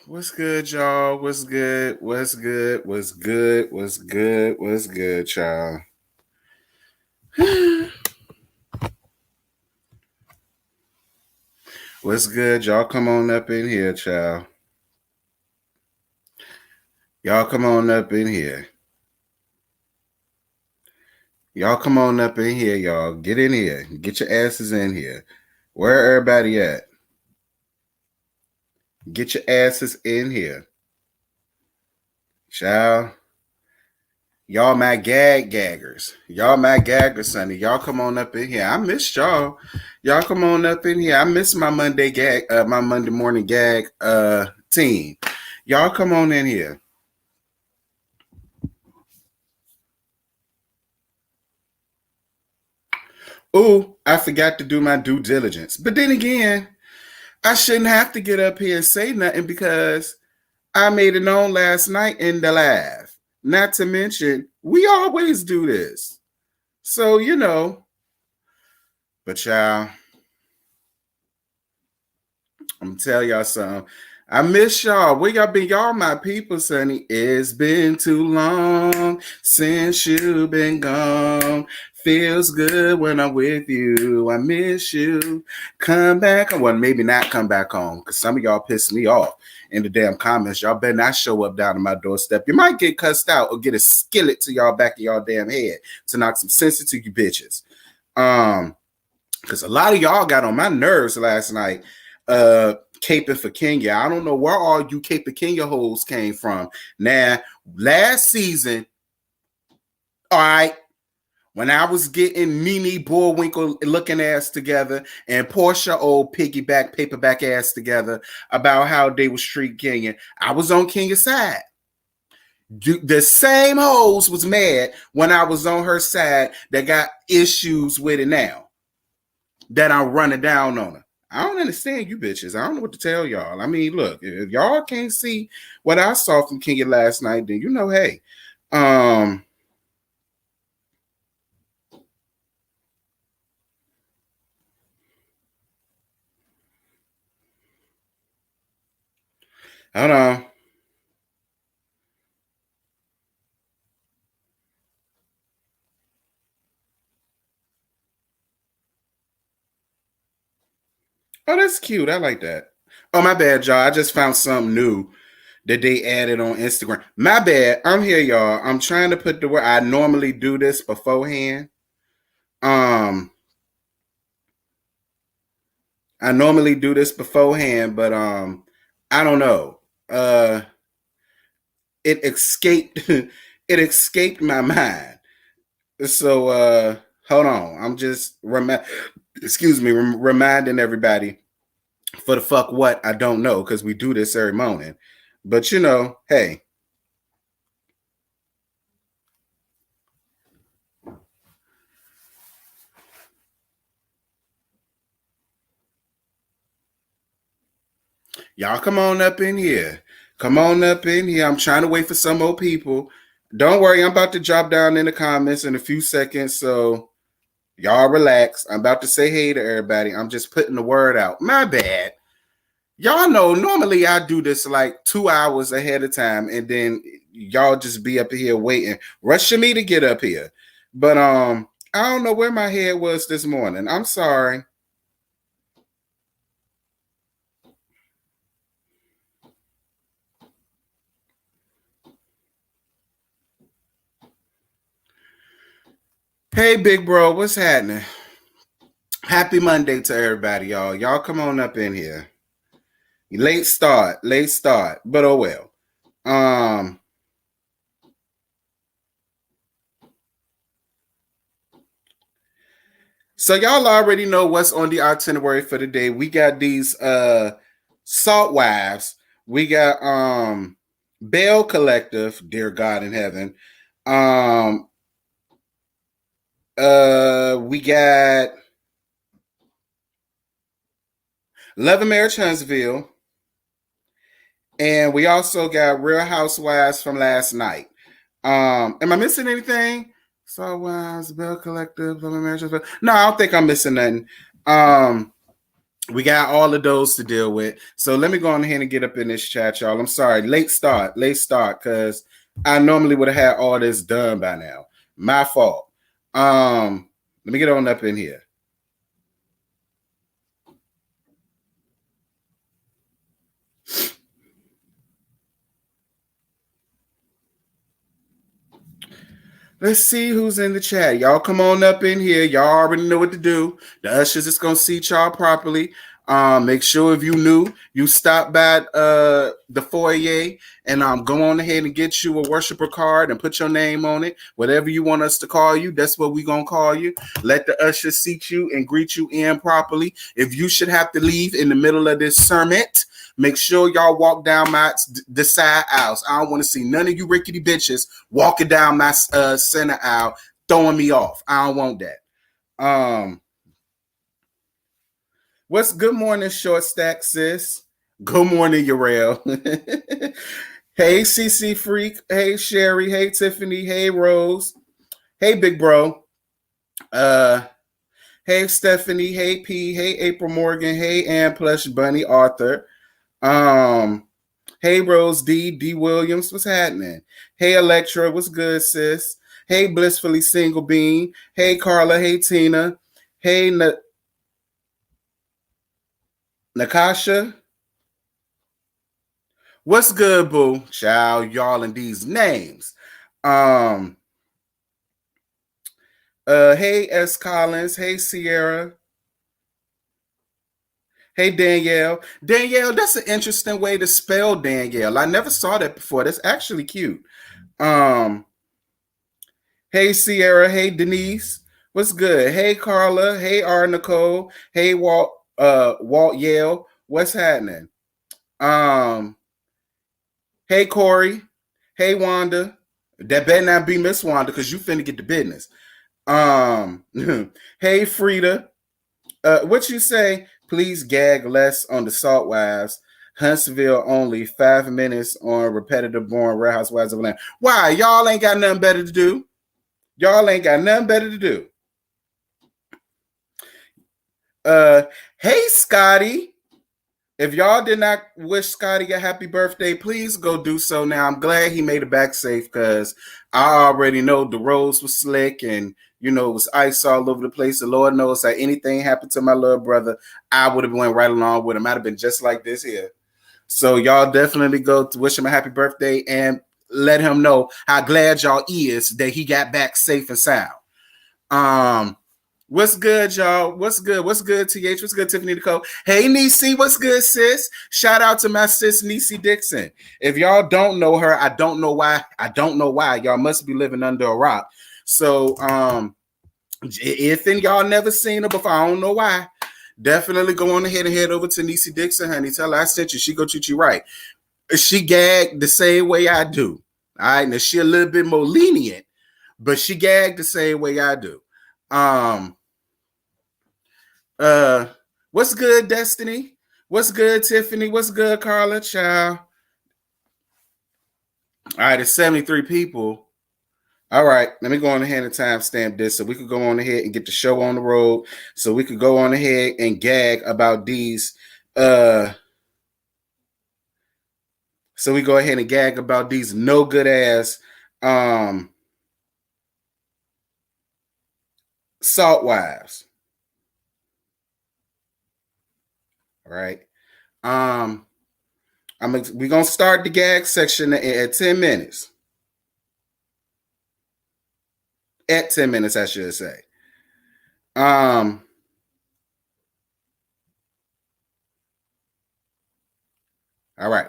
What's good, y'all? What's good? What's good? What's good? What's good? What's good, y'all? What's good? Y'all come on up in here, child. Y'all come on up in here. Y'all come on up in here, y'all. Get in here. Get your asses in here. Where everybody at? Get your asses in here. Child. Y'all my gaggers. Y'all my gaggers, sonny. Y'all come on up in here. I missed y'all. Y'all come on up in here. I miss my Monday gag, my Monday morning gag team. Y'all come on in here. Ooh, I forgot to do my due diligence. But then again, I shouldn't have to get up here and say nothing because I made it known last night in the live. Not to mention, we always do this. So, you know. But y'all, I'm gonna tell y'all something. I miss y'all. Where y'all been? Y'all my people, sonny. It's been too long since you've been gone. Feels good when I'm with you. I miss you. Come back. Well, maybe not come back home because some of y'all pissed me off in the damn comments. Y'all better not show up down to my doorstep. You might get cussed out or get a skillet to y'all back of y'all damn head to knock some sense into you bitches. Because a lot of y'all got on my nerves last night. Caping for Kenya. I don't know where all you Caping Kenya hoes came from. Now, last season, all right, when I was getting Nene Bullwinkle looking ass together and Portia old piggyback paperback ass together about how they was treat Kenya, I was on Kenya's side. The same hoes was mad when I was on her side that got issues with it now that I'm running down on her. I don't understand you bitches. I don't know what to tell y'all. I mean, look, if y'all can't see what I saw from Kenya last night, then you know, hey, hold on. Oh, that's cute. I like that. Oh, my bad, y'all. I just found something new that they added on Instagram. My bad. I'm here, y'all. I'm trying to put the word. I normally do this beforehand. I normally do this beforehand, but I don't know. It escaped. It escaped my mind. So hold on. I'm just reminding everybody for the fuck what I don't know because we do this every morning. But you know, hey. Y'all come on up in here. Come on up in here. I'm trying to wait for some more people. Don't worry, I'm about to drop down in the comments in a few seconds. So y'all relax. I'm about to say hey to everybody. I'm just putting the word out. My bad. Y'all know normally I do this like 2 hours ahead of time, and then y'all just be up here waiting, rushing me to get up here. But I don't know where my head was this morning. I'm sorry. Hey, big bro, what's happening? Happy Monday to everybody, y'all. Y'all come on up in here. Late start, but oh well. So y'all already know what's on the itinerary for the day. We got these salt wives. We got Belle Collective, dear God in heaven. We got Love and Marriage Huntsville. And we also got Real Housewives from last night. Am I missing anything? Saw Wives, Belle Collective, Love and Marriage Huntsville. No, I don't think I'm missing nothing. We got all of those to deal with. So let me go on ahead and get up in this chat, y'all. I'm sorry. Late start, because I normally would have had all this done by now. My fault. Let me get on up in here. Let's see who's in the chat. Y'all come on up in here. Y'all already know what to do. The ushers is going to seat y'all properly. Make sure if you new, you stop by the foyer and go on ahead and get you a worshiper card and put your name on it. Whatever you want us to call you, that's what we're going to call you. Let the ushers seat you and greet you in properly. If you should have to leave in the middle of this sermon, make sure y'all walk down the side aisles. I don't want to see none of you rickety bitches walking down my center aisle throwing me off. I don't want that. What's good morning, short stack sis? Good morning, Urel. Hey, CC Freak. Hey, Sherry. Hey, Tiffany. Hey, Rose. Hey, big bro. Hey, Stephanie. Hey, P. Hey, April Morgan. Hey, Ann Plush Bunny Arthur. Hey, Rose D Williams, what's happening? Hey, Electra, what's good, sis? Hey, Blissfully Single Bean. Hey, Carla. Hey, Tina. Hey, Nakasha. What's good, boo? Child, y'all in these names. Hey, S. Collins. Hey, Sierra. Hey, Danielle. Danielle, that's an interesting way to spell Danielle. I never saw that before. That's actually cute. Hey, Sierra. Hey, Denise. What's good? Hey, Carla. Hey, R. Nicole. Hey, Walt Yale. What's happening? Hey, Corey. Hey, Wanda. That better not be Miss Wanda because you finna get the business. Hey, Frida. What you say? Please gag less on the Salt Wives. Huntsville only 5 minutes on repetitive born Real Housewives of Atlanta. Why? Y'all ain't got nothing better to do. Y'all ain't got nothing better to do. Hey, Scotty. If y'all did not wish Scotty a happy birthday, please go do so now. I'm glad he made it back safe because I already know the roads were slick and, it was ice all over the place. The Lord knows that anything happened to my little brother, I would have went right along with him. I'd have been just like this here. So y'all definitely go to wish him a happy birthday and let him know how glad y'all is that he got back safe and sound. What's good, y'all? What's good? What's good, TH? What's good, Tiffany Nicole? Hey, Niecy. What's good, sis? Shout out to my sis, Niecy Dixon. If y'all don't know her, I don't know why. Y'all must be living under a rock. So, if y'all never seen her before, I don't know why. Definitely go on ahead and head over to Niecy Dixon, honey. Tell her I sent you. She go treat you right. She gagged the same way I do. All right. Now, she a little bit more lenient, but she gagged the same way I do. What's good, Destiny? What's good, Tiffany? What's good, Carla? Child. All right, it's 73 people. All right, let me go on ahead and timestamp this so we could go on ahead and get the show on the road. So we could go on ahead and gag about these. So we go ahead and gag about these no good ass salt wives. All right. We're gonna start the gag section at 10 minutes. At 10 minutes, I should say. All right.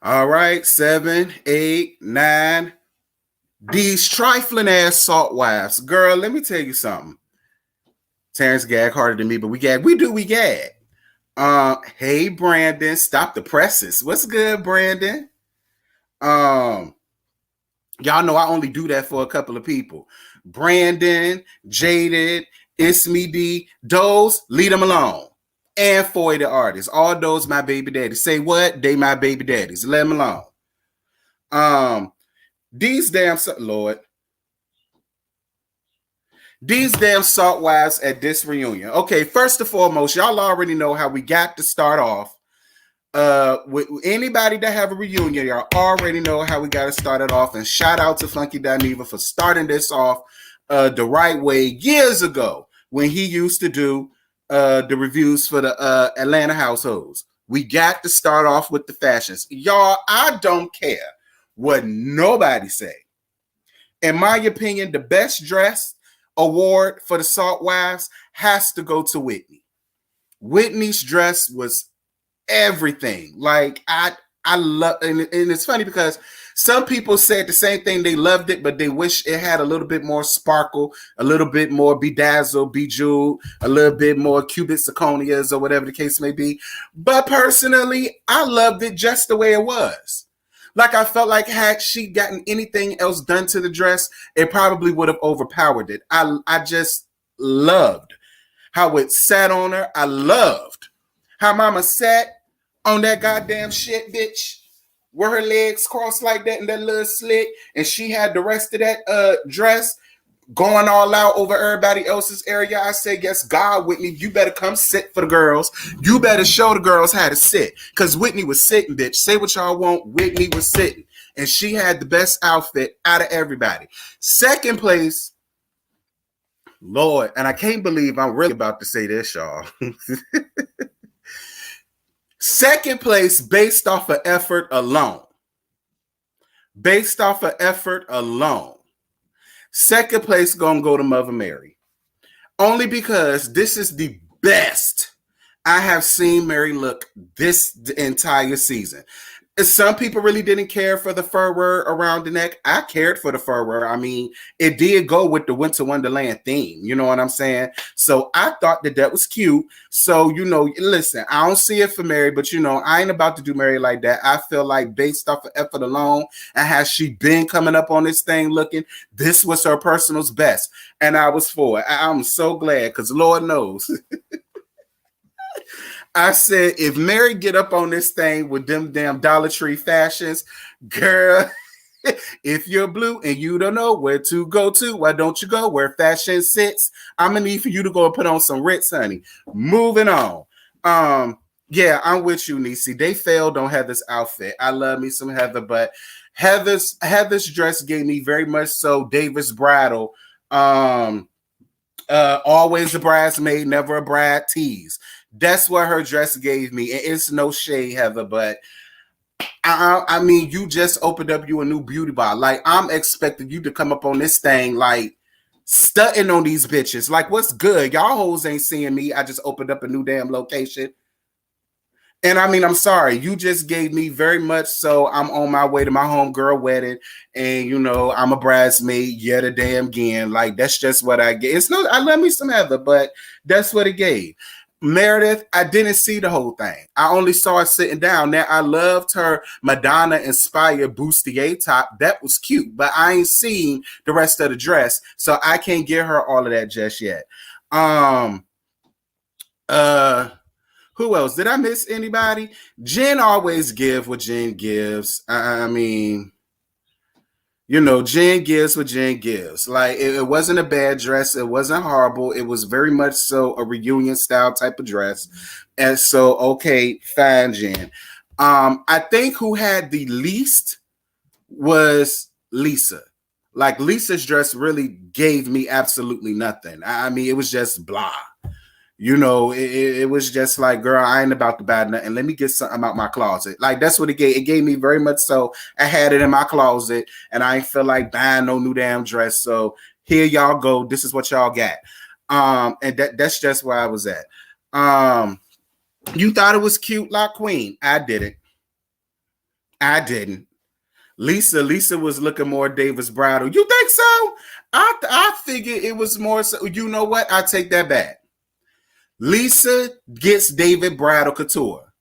All right, 7, 8, 9. These trifling ass salt wives. Girl, let me tell you something. Terrence gag harder than me, but we gag. We gag. Hey Brandon, stop the presses. What's good, Brandon? Um, y'all know I only do that for a couple of people. Brandon, Jaded, It's Me D, those, leave them alone. And Foy the artist. All those my baby daddies. Say what? They my baby daddies. Let them alone. These damn Lord. These damn salt wives at this reunion. Okay, first and foremost, y'all already know how we got to start off. With anybody that have a reunion, y'all already know how we got to start it off. And shout out to Funky Dineva for starting this off the right way years ago when he used to do the reviews for the Atlanta households. We got to start off with the fashions. Y'all, I don't care what nobody say. In my opinion, the best dress award for the Salt Wives has to go to Whitney. Whitney's dress was everything. Like I love, and it's funny because some people said the same thing. They loved it, but they wish it had a little bit more sparkle, a little bit more bedazzled, bejeweled, a little bit more cubic zirconias or whatever the case may be. But personally, I loved it just the way it was. Like I felt like had she gotten anything else done to the dress, it probably would have overpowered it. I just loved how it sat on her. I loved how mama sat on that goddamn shit, bitch, with her legs crossed like that and that little slit, and she had the rest of that dress going all out over everybody else's area. I said, yes, God, Whitney, you better come sit for the girls. You better show the girls how to sit. Because Whitney was sitting, bitch. Say what y'all want. Whitney was sitting. And she had the best outfit out of everybody. Second place, Lord, and I can't believe I'm really about to say this, y'all. Second place based off of effort alone. Based off of effort alone. Second place gonna go to Mother Mary. Only because this is the best I have seen Mary look this entire season. Some people really didn't care for the fur around the neck. I cared for the fur. I mean, it did go with the Winter Wonderland theme. You know what I'm saying? So I thought that was cute. So, listen, I don't see it for Mary, but, I ain't about to do Mary like that. I feel like based off of effort alone and has she been coming up on this thing looking, this was her personal's best. And I was for it. I'm so glad because Lord knows. I said, if Mary get up on this thing with them damn Dollar Tree fashions, girl, if you're blue and you don't know where to go to, why don't you go where fashion sits? I'm going to need for you to go and put on some Ritz, honey. Moving on. Yeah, I'm with you, Niecy. They failed on Heather's outfit. I love me some Heather, but Heather's dress gave me very much so Davis Bridal. Always a bridesmaid, never a bride tease. That's what her dress gave me. And it's no shade, Heather, but I mean, you just opened up you a new beauty bar. Like, I'm expecting you to come up on this thing, like, stunting on these bitches. Like, what's good? Y'all hoes ain't seeing me. I just opened up a new damn location. And I mean, I'm sorry. You just gave me very much so I'm on my way to my homegirl wedding. And, I'm a bridesmaid yet a damn again. Like, that's just what I get. I love me some Heather, but that's what it gave. Meredith, I didn't see the whole thing. I only saw her sitting down. Now, I loved her Madonna-inspired bustier top. That was cute, but I ain't seen the rest of the dress, so I can't give her all of that just yet. Who else? Did I miss anybody? Jen always give what Jen gives. I mean... Jen gives what Jen gives. Like, it wasn't a bad dress. It wasn't horrible. It was very much so a reunion style type of dress. And so, okay, fine, Jen. I think who had the least was Lisa. Like, Lisa's dress really gave me absolutely nothing. I mean, it was just blah. It was just like, girl, I ain't about to buy nothing. Let me get something out my closet. Like, that's what it gave. It gave me very much so. I had it in my closet, and I ain't feel like buying no new damn dress. So here y'all go. This is what y'all got. And that's just where I was at. You thought it was cute, like Queen. I didn't. Lisa was looking more Davis Bridal. You think so? I figured it was more so. You know what? I take that back. Lisa gets David Bridal Couture.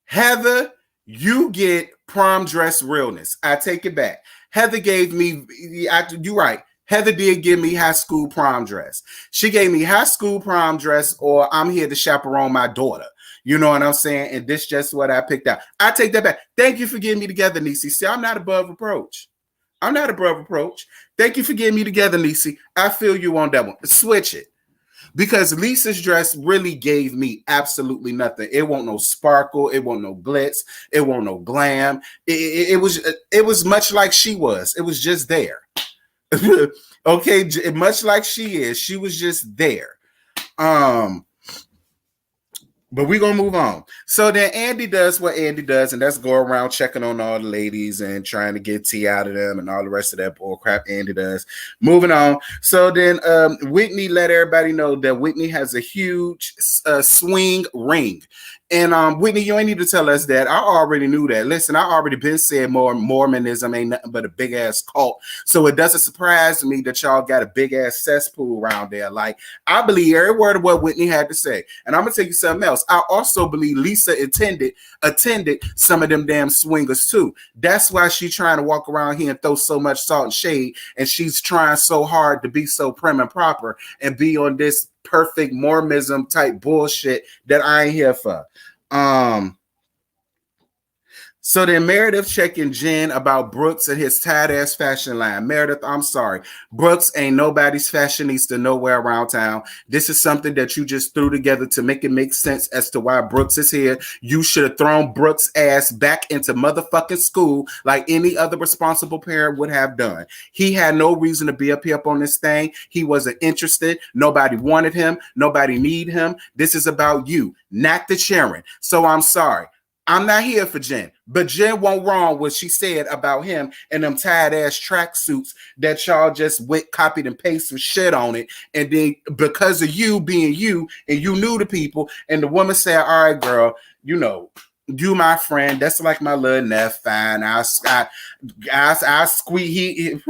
Heather, you get prom dress realness. I take it back. Heather gave me, you're right. Heather did give me high school prom dress. She gave me high school prom dress, or I'm here to chaperone my daughter. You know what I'm saying? And this just what I picked out. I take that back. Thank you for getting me together, Niecy. See, I'm not above reproach. I'm not above reproach. Thank you for getting me together, Niecy. I feel you on that one. Switch it. Because Lisa's dress really gave me absolutely nothing. It won't no sparkle. It won't no glitz. It won't no glam. It was much like she was. It was just there. Okay, much like she is. She was just there. But we're going to move on. So then Andy does what Andy does, and that's go around checking on all the ladies and trying to get tea out of them and all the rest of that bull crap Andy does. Moving on. So then Whitney let everybody know that Whitney has a huge swing ring. And Whitney, you ain't need to tell us that. I already knew that. Listen, I already been saying Mormonism ain't nothing but a big ass cult. So it doesn't surprise me that y'all got a big ass cesspool around there. Like, I believe every word of what Whitney had to say. And I'm gonna tell you something else. I also believe Lisa attended some of them damn swingers too. That's why she's trying to walk around here and throw so much salt and shade. And she's trying so hard to be so prim and proper and be on this perfect Mormonism type bullshit that I ain't here for. So then Meredith checking Jen about Brooks and his tight ass fashion line. Meredith, I'm sorry. Brooks ain't nobody's fashionista nowhere around town. This is something that you just threw together to make it make sense as to why Brooks is here. You should have thrown Brooks' ass back into motherfucking school like any other responsible parent would have done. He had no reason to be up here up on this thing. He wasn't interested. Nobody wanted him. Nobody need him. This is about you, not the Sharon. So I'm sorry. I'm not here for Jen, but Jen won't wrong what she said about him and them tired ass tracksuits that y'all just went copied and pasted some shit on it. And then because of you being you and you knew the people, and the woman said, all right, girl, you know, you my friend. That's like my little nephew. Fine. I'll squeeze.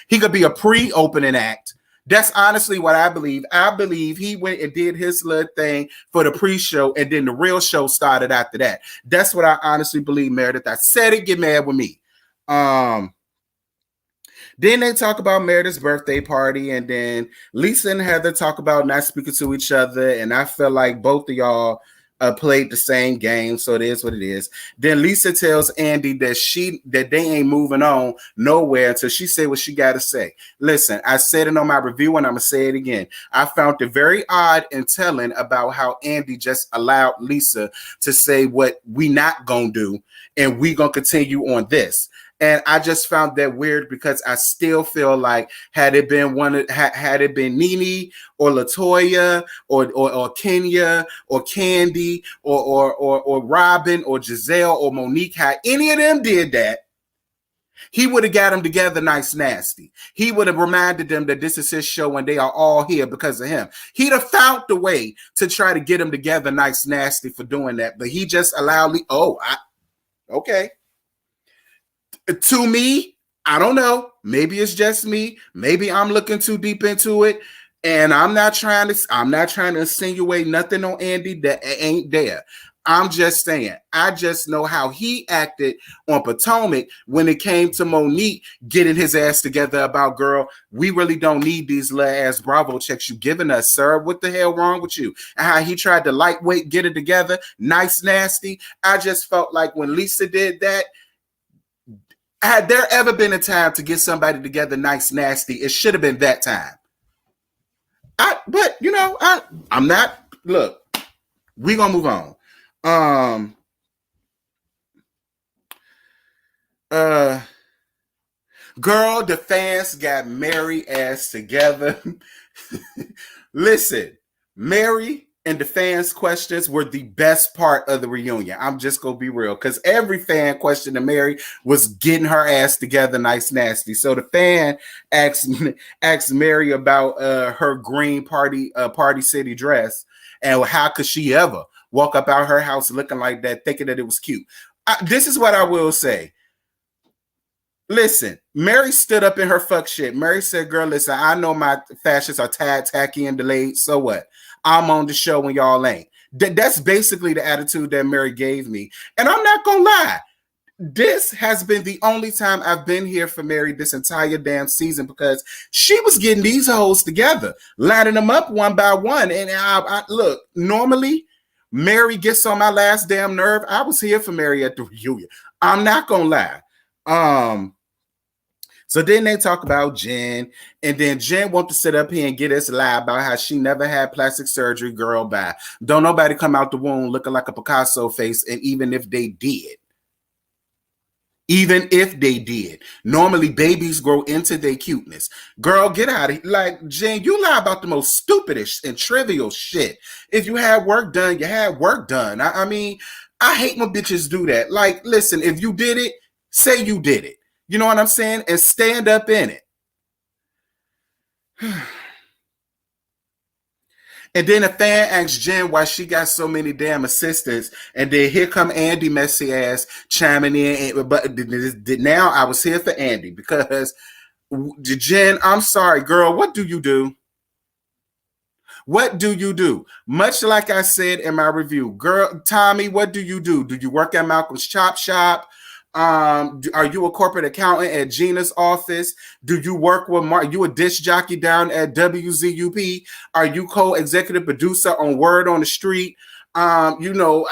He could be a pre-opening act. That's honestly what I believe. I believe he went and did his little thing for the pre-show, and then the real show started after that. That's what I honestly believe, Meredith. I said it, get mad with me. Then they talk about Meredith's birthday party, and then Lisa and Heather talk about not speaking to each other, and I feel like both of y'all played the same game, so it is what it is. Then Lisa tells Andy that they ain't moving on nowhere until she say what she got to say. Listen, I said it on my review, and I'm gonna say it again. I found it very odd and telling about how Andy just allowed Lisa to say what we not gonna do, and we gonna continue on this. And I just found that weird because I still feel like had it been Nene or Latoya or Kenya or Candy or Robin or Giselle or Monique, had any of them did that, he would have got them together nice nasty. He would have reminded them that this is his show and they are all here because of him. He'd have found the way to try to get them together nice nasty for doing that, but he just allowed okay. To me, I don't know. Maybe it's just me. Maybe I'm looking too deep into it. And I'm not trying to insinuate nothing on Andy that ain't there. I'm just saying, I just know how he acted on Potomac when it came to Monique getting his ass together about, girl, we really don't need these little ass Bravo checks you giving us, sir. What the hell wrong with you? And how he tried to lightweight get it together, nice, nasty. I just felt like when Lisa did that, had there ever been a time to get somebody together nice, nasty, it should have been that time. But you know, I'm not. Look, we gonna move on. Girl, the fans got Mary ass together. Listen, Mary and the fans' questions were the best part of the reunion. I'm just gonna be real, because every fan question to Mary was getting her ass together nice nasty. So the fan asked Mary about her green party city dress, and how could she ever walk up out her house looking like that, thinking that it was cute. This is what I will say. Listen, Mary stood up in her fuck shit. Mary said, girl, listen, I know my fashions are tacky and delayed. So what? I'm on the show when y'all ain't. That's basically the attitude that Mary gave me. And I'm not going to lie. This has been the only time I've been here for Mary this entire damn season, because she was getting these hoes together, lining them up one by one. And I look, normally Mary gets on my last damn nerve. I was here for Mary at the reunion. I'm not going to lie. So then they talk about Jen, and then Jen wants to sit up here and get us lie about how she never had plastic surgery. Girl, bye. Don't nobody come out the womb looking like a Picasso face, and even if they did, normally babies grow into their cuteness. Girl, get out of here. Like, Jen, you lie about the most stupidest and trivial shit. If you had work done, you had work done. I mean, I hate when bitches do that. Like, listen, if you did it, say you did it. You know what I'm saying? And stand up in it. And then a fan asks Jen why she got so many damn assistants. And then here come Andy messy ass chiming in. But now I was here for Andy because Jen, I'm sorry, girl, what do you do? What do you do? Much like I said in my review, girl, Tommy, what do you do? Do you work at Malcolm's Chop Shop? Are you a corporate accountant at Gina's office? Do you work with Mark? You a disc jockey down at WZUP? Are you co-executive producer on Word on the Street? Are you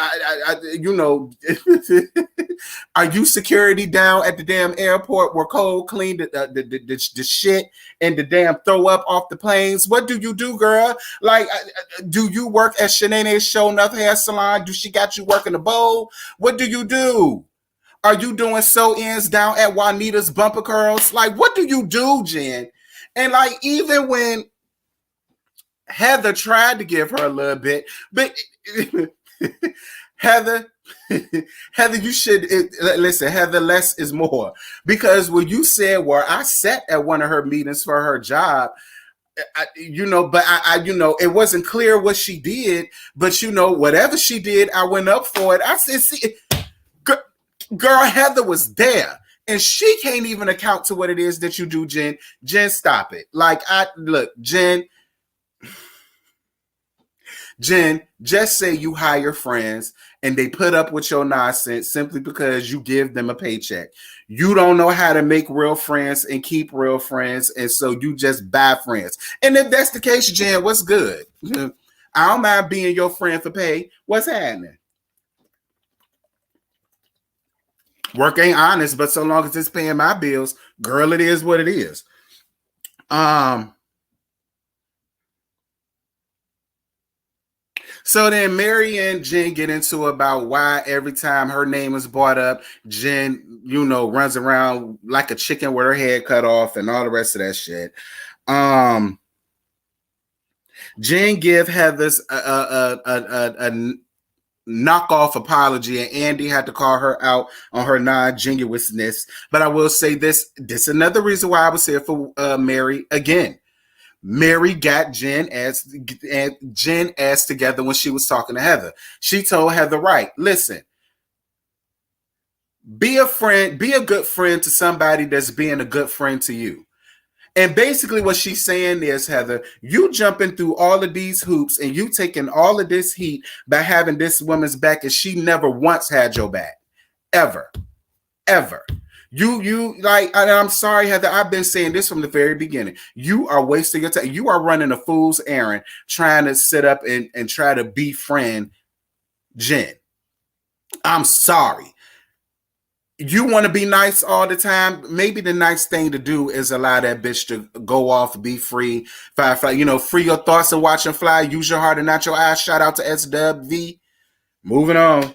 security down at the damn airport where Cole cleaned the shit and the damn throw up off the planes? What do you do, girl? Like, do you work at Shanae's Show Enough Hair Salon? Do she got you working the bowl? What do you do? Are you doing sew-ins down at Juanita's Bumper Curls? Like, what do you do, Jen? And like, even when Heather tried to give her a little bit, but Heather, you should listen. Heather, less is more, because when you said, "Well, I sat at one of her meetings for her job," it wasn't clear what she did, but whatever she did, I went up for it. I said, "See, girl, Heather was there." And she can't even account to what it is that you do, Jen. Jen, stop it. Like, Jen, just say you hire friends and they put up with your nonsense simply because you give them a paycheck. You don't know how to make real friends and keep real friends, and so you just buy friends. And if that's the case, Jen, what's good? I don't mind being your friend for pay. What's happening? Work ain't honest, but so long as it's paying my bills, girl, it is what it is. So then Mary and Jen get into about why every time her name is brought up, Jen, runs around like a chicken with her head cut off and all the rest of that shit. Jen give Heather's a knockoff apology, and Andy had to call her out on her non-genuineness. But I will say this is another reason why I was here for Mary again. Mary got Jen ass together when she was talking to Heather. She told Heather, right, listen, be a friend, be a good friend to somebody that's being a good friend to you. And basically what she's saying is, Heather, you jumping through all of these hoops and you taking all of this heat by having this woman's back, and she never once had your back. Ever. You like, and I'm sorry, Heather, I've been saying this from the very beginning. You are wasting your time. You are running a fool's errand trying to sit up and try to befriend Jen. I'm sorry. You want to be nice all the time? Maybe the nice thing to do is allow that bitch to go off, be free, fly, free your thoughts and watch them fly. Use your heart and not your eyes. Shout out to SWV. Moving on.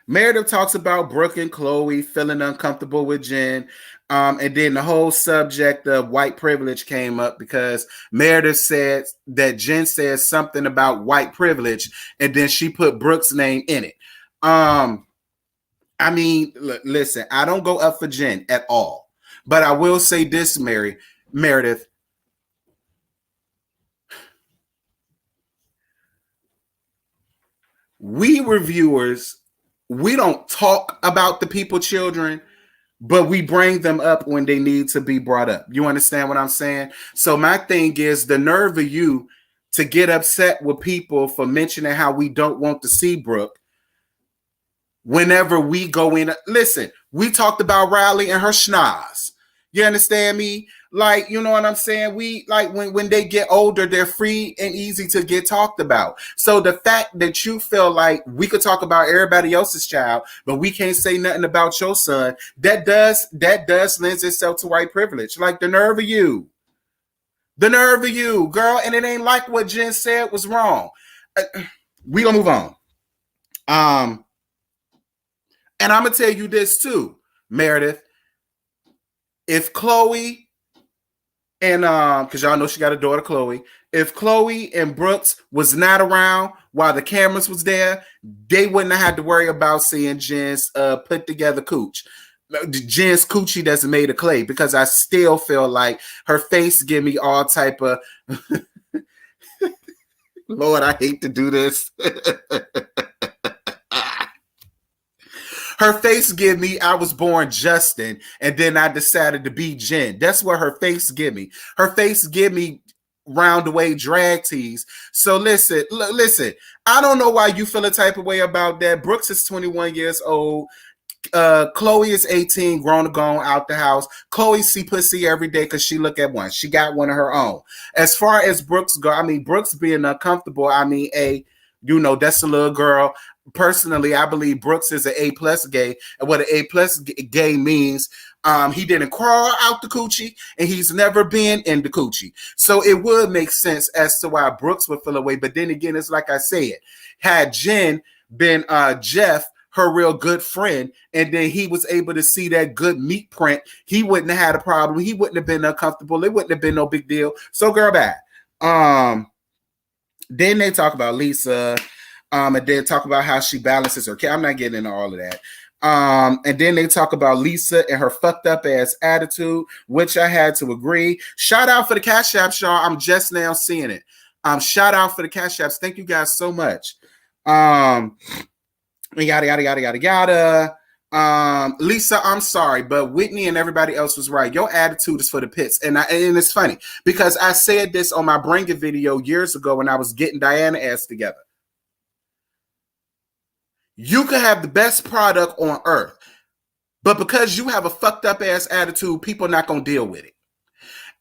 Meredith talks about Brooke and Chloe feeling uncomfortable with Jen. And then the whole subject of white privilege came up because Meredith said that Jen said something about white privilege, and then she put Brooke's name in it. I mean, listen, I don't go up for Jen at all, but I will say this, Meredith. We reviewers, we don't talk about the people children. but we bring them up when they need to be brought up. You understand what I'm saying? So my thing is the nerve of you to get upset with people for mentioning how we don't want to see Brooke whenever we go in. Listen, we talked about Riley and her schnoz. You understand me? Like, you know what I'm saying? We like when they get older, they're free and easy to get talked about. So the fact that you feel like we could talk about everybody else's child, but we can't say nothing about your son, that does lends itself to white privilege. Like the nerve of you. The nerve of you, girl. And it ain't like what Jen said was wrong. We gonna move on. And I'm gonna tell you this too, Meredith. If Chloe and because y'all know she got a daughter, Chloe. If Chloe and Brooks was not around while the cameras was there, they wouldn't have had to worry about seeing Jen's put together cooch. Jen's coochie that's made of clay, because I still feel like her face give me all type of Lord, I hate to do this. Her face give me, I was born Justin, and then I decided to be Jen. That's what her face give me. Her face give me roundaway drag tees. So listen, I don't know why you feel a type of way about that. Brooks is 21 years old. Chloe is 18, grown and gone out the house. Chloe see pussy every day because she look at one. She got one of her own. As far as Brooks go, I mean, Brooks being uncomfortable, I mean, that's a little girl. Personally, I believe Brooks is an A+ gay, and what an A+ gay means, he didn't crawl out the coochie, and he's never been in the coochie. So it would make sense as to why Brooks would feel away. But then again, it's like I said, had Jen been Jeff, her real good friend, and then he was able to see that good meat print, he wouldn't have had a problem. He wouldn't have been uncomfortable. It wouldn't have been no big deal. So girl, bad. Then they talk about Lisa. And then talk about how she balances her care. I'm not getting into all of that. And then they talk about Lisa and her fucked up ass attitude, which I had to agree. Shout out for the Cash Apps, y'all. I'm just now seeing it. Shout out for the Cash Apps. Thank you guys so much. Yada, yada, yada, yada, yada. Lisa, I'm sorry, but Whitney and everybody else was right. Your attitude is for the pits. And it's funny because I said this on my Bring It video years ago when I was getting Diana ass together. You could have the best product on earth, but because you have a fucked up ass attitude, people are not going to deal with it.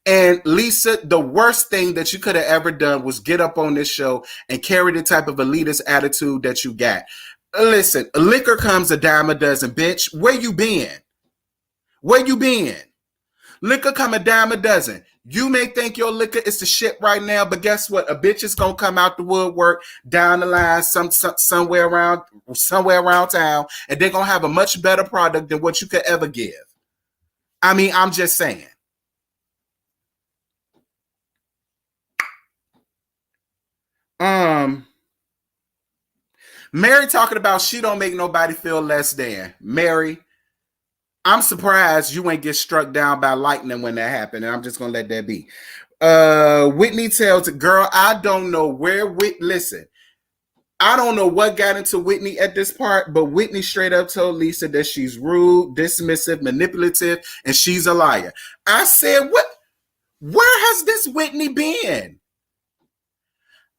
And Lisa, the worst thing that you could have ever done was get up on this show and carry the type of elitist attitude that you got. Listen, liquor comes a dime a dozen, bitch. Where you been? Where you been? Liquor come a dime a dozen. You may think your liquor is the shit right now, but guess what? A bitch is gonna come out the woodwork down the line, somewhere around town, and they're gonna have a much better product than what you could ever give. I mean, I'm just saying. Mary talking about she don't make nobody feel less than. Mary, I'm surprised you ain't get struck down by lightning when that happened, and I'm just gonna let that be. Whitney tells it, girl, I don't know where listen, I don't know what got into Whitney at this part, but Whitney straight up told Lisa that she's rude, dismissive, manipulative, and she's a liar. I said, what? Where has this Whitney been?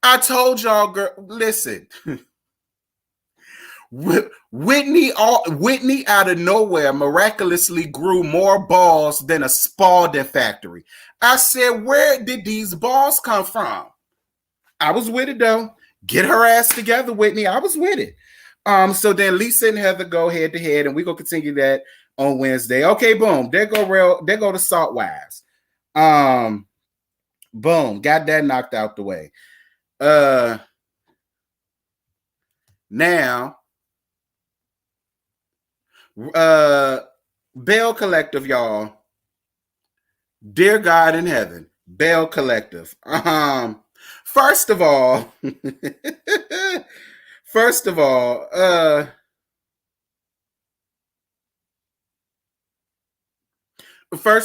I told y'all, girl, listen. Whitney out of nowhere miraculously grew more balls than a Spalding factory. I said, where did these balls come from? I was with it though. Get her ass together, Whitney. I was with it. So then Lisa and Heather go head to head, and we're gonna continue that on Wednesday. Okay, boom. There go the Salt Wives. Boom, got that knocked out the way. Now Belle Collective, y'all. Dear God in heaven, Belle Collective. First of all, first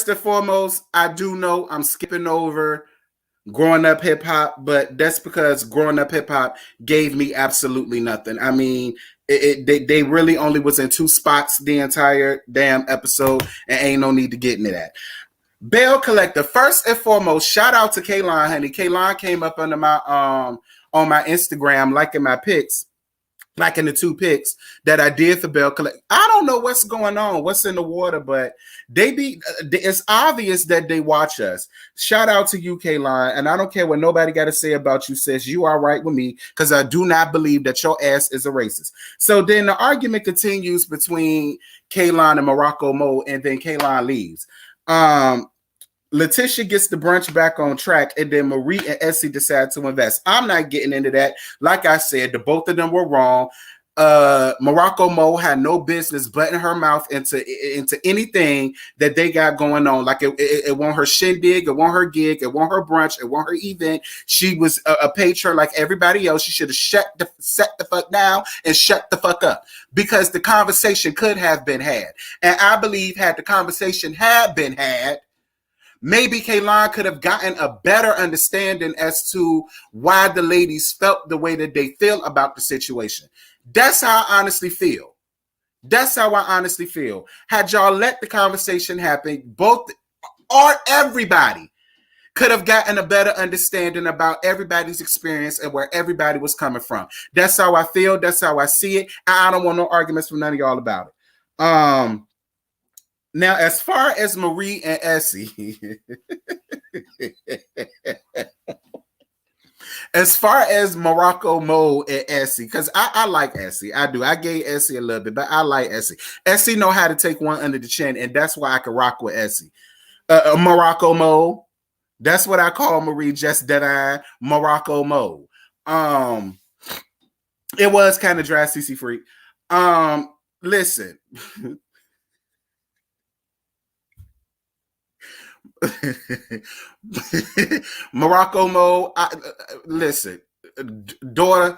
and foremost, I do know I'm skipping over growing up hip hop, but that's because growing up hip hop gave me absolutely nothing. I mean, They really only was in 2 spots the entire damn episode, and ain't no need to get into that. Belle Collector, first and foremost, shout out to Kaylon, honey. Kaylon came up under my on my Instagram, liking my pics, liking the 2 pics that I did for Belle Collector. I don't know what's going on, what's in the water, but it's obvious that they watch us. Shout out to you, Kaylon, and I don't care what nobody got to say about you, sis. You are right with me, because I do not believe that your ass is a racist. So then the argument continues between Kaylon and Morocco Mo, and then Kaylon leaves. Letitia gets the brunch back on track, and then Marie and Essie decide to invest. I'm not getting into that. Like I said, the both of them were wrong. Morocco Mo had no business butting her mouth into anything that they got going on. Like it wasn't her shindig, it wasn't her gig, it wasn't her brunch, it wasn't her event. She was a patron like everybody else. She should have set the fuck down and shut the fuck up, because the conversation could have been had. And I believe had the conversation had been had, maybe Kaylon could have gotten a better understanding as to why the ladies felt the way that they feel about the situation. That's how I honestly feel. That's how I honestly feel. Had y'all let the conversation happen, both or everybody could have gotten a better understanding about everybody's experience and where everybody was coming from. That's how I feel. That's how I see it. I don't want no arguments from none of y'all about it. Now, as far as Marie and Essie, as far as Morocco Mo and Essie, because I like Essie. I do. I gave Essie a little bit, but I like Essie. Essie know how to take one under the chin, and that's why I can rock with Essie. Morocco Mo, that's what I call Marie, just that I Morocco Mo. It was kind of dry, CC Freak. Listen. Morocco Mo, listen, daughter,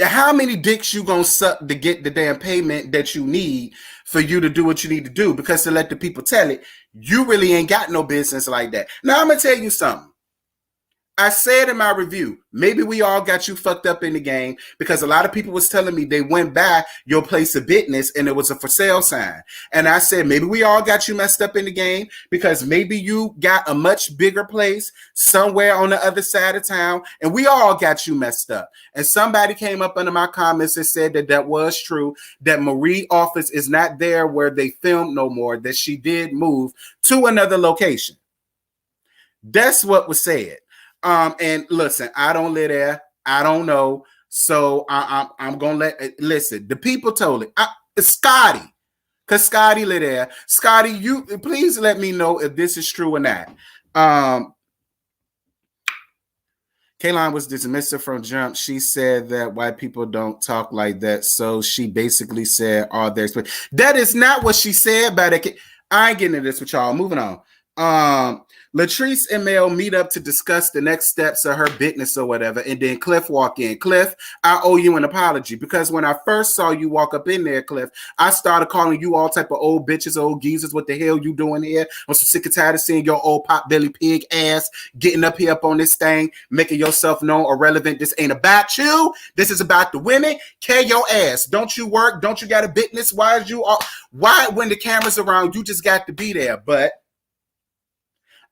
how many dicks you gonna suck to get the damn payment that you need for you to do what you need to do? Because to let the people tell it, you really ain't got no business like that. Now I'm gonna tell you something. I said in my review, maybe we all got you fucked up in the game, because a lot of people was telling me they went by your place of business and it was a for sale sign. And I said, maybe we all got you messed up in the game, because maybe you got a much bigger place somewhere on the other side of town, and we all got you messed up. And somebody came up under my comments and said that that was true, that Marie's office is not there where they filmed no more, that she did move to another location. That's what was said. And listen, I don't live there. I don't know. So I'm going to listen, the people told it. Scotty, because Scotty live there. Scotty, you please let me know if this is true or not. Kaylon was dismissive from jump. She said that white people don't talk like that. So she basically said, "Oh, there's." That is not what she said. But I ain't getting into this with y'all. Moving on. Latrice and Mel meet up to discuss the next steps of her business or whatever, and then Cliff walk in. Cliff, I owe you an apology, because when I first saw you walk up in there, Cliff, I started calling you all type of old bitches, old geezers. What the hell you doing here? I'm so sick and tired of seeing your old pot belly pig ass getting up here up on this thing, making yourself known or relevant. This ain't about you. This is about the women. Carry your ass. Don't you work? Don't you got a business? Why when the camera's around, you just got to be there? But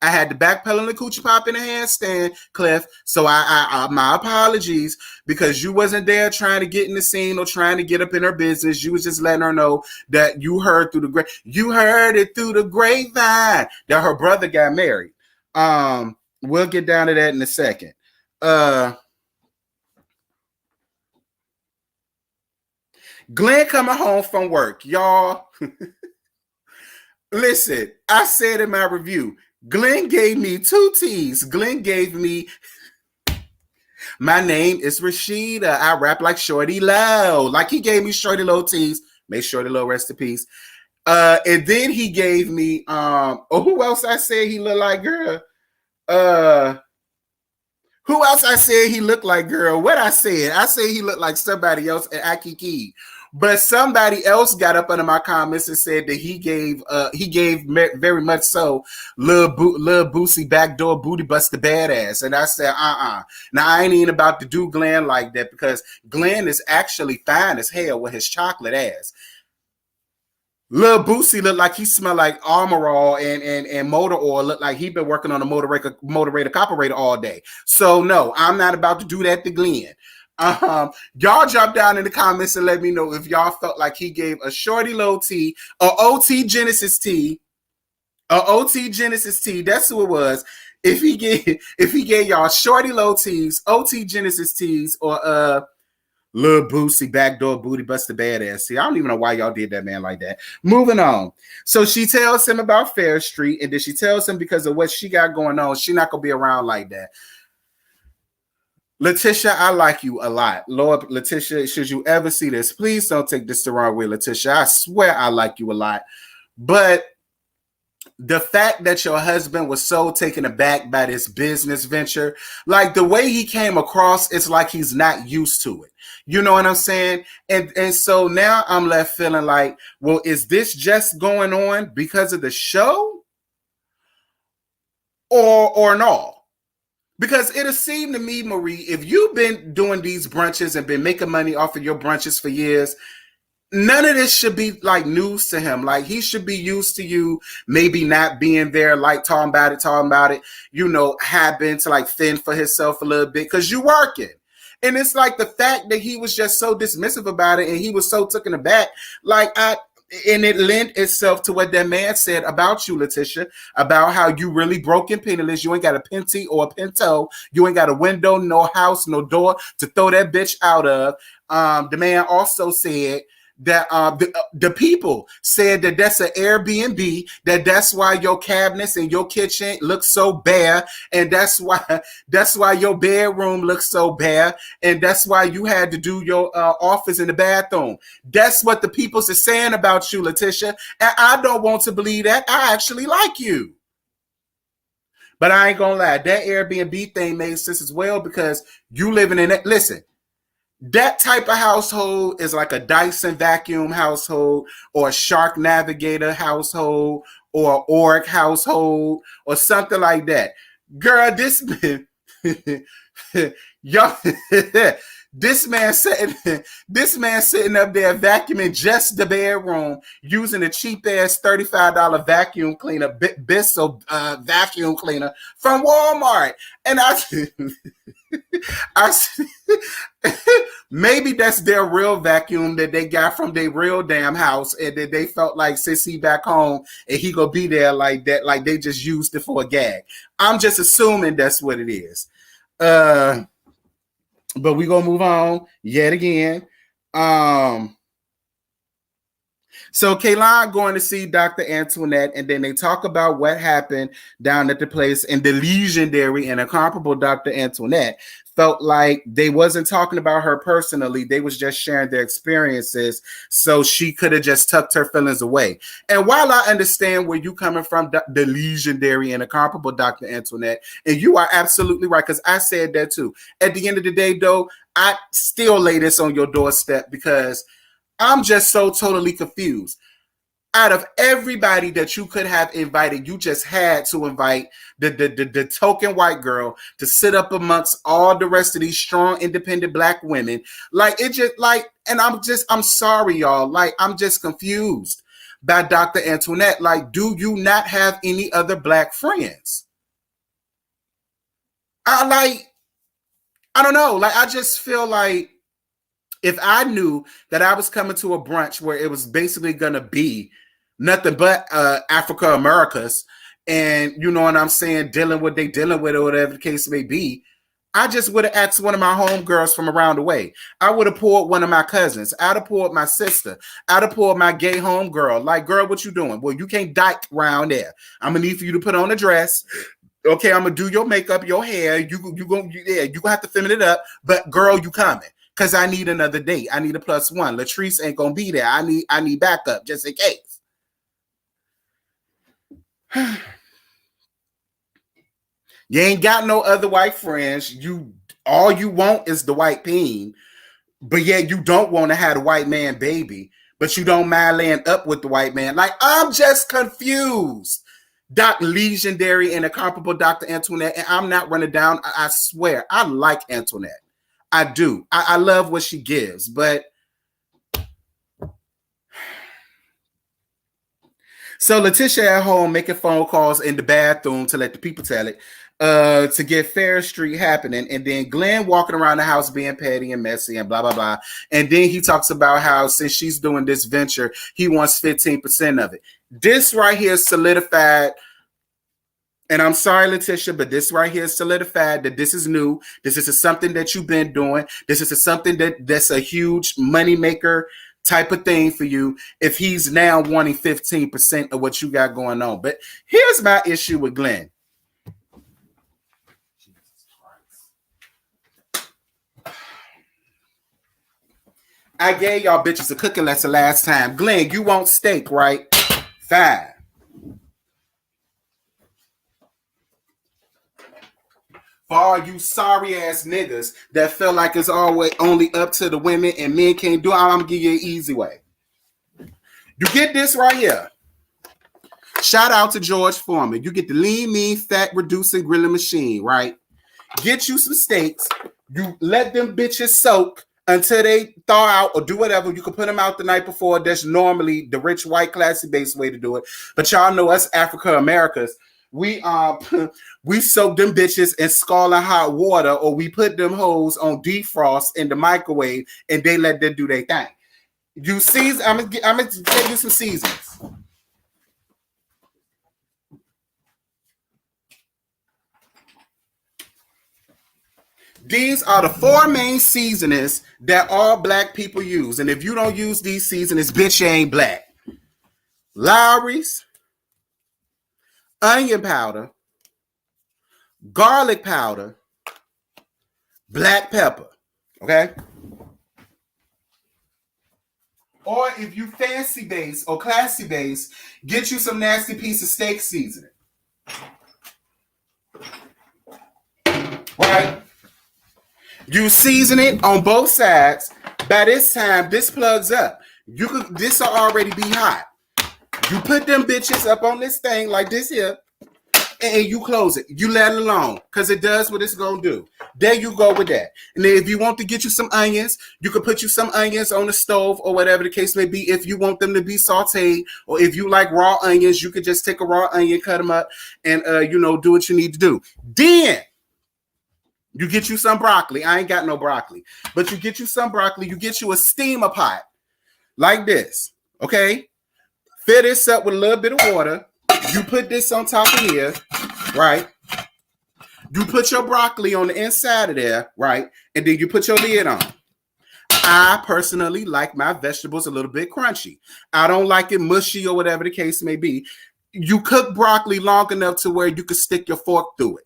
I had to backpedal in the coochie pop in a handstand, Cliff. So I my apologies, because you wasn't there trying to get in the scene or trying to get up in her business. You was just letting her know that you heard it through the grapevine that her brother got married. We'll get down to that in a second. Glenn coming home from work, y'all. Listen, I said in my review, Glenn gave me 2 T's. Glenn gave me, my name is Rashida. I rap like Shorty Low. Like he gave me Shorty Low T's. May Shorty Low rest in peace. And then he gave me, who else I said he looked like, girl? Who else I said he looked like, girl? What I said he looked like somebody else, and I keyed. But somebody else got up under my comments and said that he gave very much so Lil Boosie backdoor booty bust the badass. And I said, Now I ain't even about to do Glenn like that, because Glenn is actually fine as hell with his chocolate ass. Lil Boosie looked like he smelled like Armor All and motor oil. Looked like he been working on a motivator carburetor all day. So no, I'm not about to do that to Glenn. Y'all drop down in the comments and let me know if y'all felt like he gave a shorty low T, or OT Genesis T, that's who it was. If he gave y'all shorty low T's, OT Genesis T's, or Lil Boosie backdoor booty buster badass. See, I don't even know why y'all did that man like that. Moving on. So she tells him about Fair Street, and then she tells him because of what she got going on, she not gonna be around like that. Letitia, I like you a lot. Lord, Letitia, should you ever see this, please don't take this the wrong way, Letitia. I swear I like you a lot. But the fact that your husband was so taken aback by this business venture, like the way he came across, it's like he's not used to it. You know what I'm saying? And so now I'm left feeling like, well, is this just going on because of the show? Or no? Because it'll seem to me, Marie, if you've been doing these brunches and been making money off of your brunches for years, none of this should be like news to him. Like, he should be used to you maybe not being there, like talking about it, you know, having to like fend for himself a little bit because you're working. And it's like the fact that he was just so dismissive about it and he was so taken aback, and it lent itself to what that man said about you, Letitia, about how you really broke and penniless. You ain't got a Pinty or a Pinto. You ain't got a window, no house, no door to throw that bitch out of. The man also said that the people said that that's an Airbnb, that's why your cabinets and your kitchen look so bare, and that's why your bedroom looks so bare, and that's why you had to do your office in the bathroom. That's what the people are saying about you, Letitia, and I don't want to believe that. I actually like you. But I ain't gonna lie, that Airbnb thing made sense as well, because you living in it. Listen, that type of household is like a Dyson vacuum household, or a Shark Navigator household, or an Oric household, or something like that. Girl, this y'all, this man sitting up there vacuuming just the bedroom using a cheap ass $35 vacuum cleaner, Bissell vacuum cleaner from Walmart, and I maybe that's their real vacuum that they got from their real damn house, and that they felt like since he back home and he gonna be there like that, like they just used it for a gag. I'm just assuming that's what it is. But we gonna move on yet again. So Kaylon going to see Dr. Antoinette, and then they talk about what happened down at the place, and the legendary and incomparable Dr. Antoinette felt like they wasn't talking about her personally. They was just sharing their experiences, so she could have just tucked her feelings away. And while I understand where you coming from, the legendary and incomparable Dr. Antoinette, and you are absolutely right, because I said that too. At the end of the day, though, I still lay this on your doorstep because I'm just so totally confused. Out of everybody that you could have invited, you just had to invite the token white girl to sit up amongst all the rest of these strong, independent black women. Like, it just like, and I'm sorry, y'all. Like, I'm just confused by Dr. Antoinette. Like, do you not have any other black friends? I don't know. Like, I just feel like if I knew that I was coming to a brunch where it was basically going to be nothing but Africa Americas, and you know what I'm saying, dealing with they dealing with, or whatever the case may be, I just would have asked one of my homegirls from around the way. I would have pulled one of my cousins. I'd have pulled my sister. I'd have pulled my gay homegirl. Like, girl, what you doing? Well, you can't dyke around there. I'm gonna need for you to put on a dress. Okay, I'm gonna do your makeup, your hair. You gonna have to feminine it up. But girl, you coming? Because I need another date. I need a plus one. Latrice ain't gonna be there. I need backup just in case. You ain't got no other white friends. All you want is the white peen. but yet you don't want to have a white man baby, but you don't mind laying up with the white man. Like, I'm just confused. Doc Legendary and incomparable Dr. Antoinette, and I'm not running down. I swear, I like Antoinette. I do. I love what she gives, but so Letitia at home making phone calls in the bathroom to let the people tell it, to get Fair Street happening, and then Glenn walking around the house being petty and messy and blah blah blah. And then he talks about how since she's doing this venture, he wants 15% of it. This right here is solidified. And I'm sorry, Letitia, but this right here is solidified that this is new. This is something that you've been doing. This is something that's a huge moneymaker type of thing for you if he's now wanting 15% of what you got going on. But here's my issue with Glenn. I gave y'all bitches a cooking lesson last time. Glenn, you want steak, right? Fine. For all you sorry ass niggas that feel like it's always only up to the women and men can't do it, I'm gonna give you an easy way. You get this right here. Shout out to George Foreman. You get the lean, mean, fat reducing grilling machine, right? Get you some steaks. You let them bitches soak until they thaw out or do whatever. You can put them out the night before. That's normally the rich, white, classy-based way to do it. But y'all know us Africa-Americans, we soak them bitches in scalding hot water, or we put them hoes on defrost in the microwave and they let them do their thing. You season, I'm gonna tell you some seasons. These are the 4 main seasonings that all black people use. And if you don't use these seasonings, bitch, you ain't black. Lowry's, onion powder, garlic powder, black pepper. Okay? Or if you fancy base or classy base, get you some nasty piece of steak seasoning. Right? You season it on both sides. By this time, this plugs up. This will already be hot. You put them bitches up on this thing like this here, and you close it. You let it alone, because it does what it's going to do. There you go with that. And then if you want to get you some onions, you can put you some onions on the stove or whatever the case may be. If you want them to be sauteed, or if you like raw onions, you could just take a raw onion, cut them up, and do what you need to do. Then you get you some broccoli. I ain't got no broccoli. But you get you some broccoli. You get you a steamer pot like this. Okay? Fill this up with a little bit of water. You put this on top of here. Right? You put your broccoli on the inside of there. Right? And then you put your lid on. I personally like my vegetables a little bit crunchy. I don't like it mushy or whatever the case may be. You cook broccoli long enough to where you can stick your fork through it.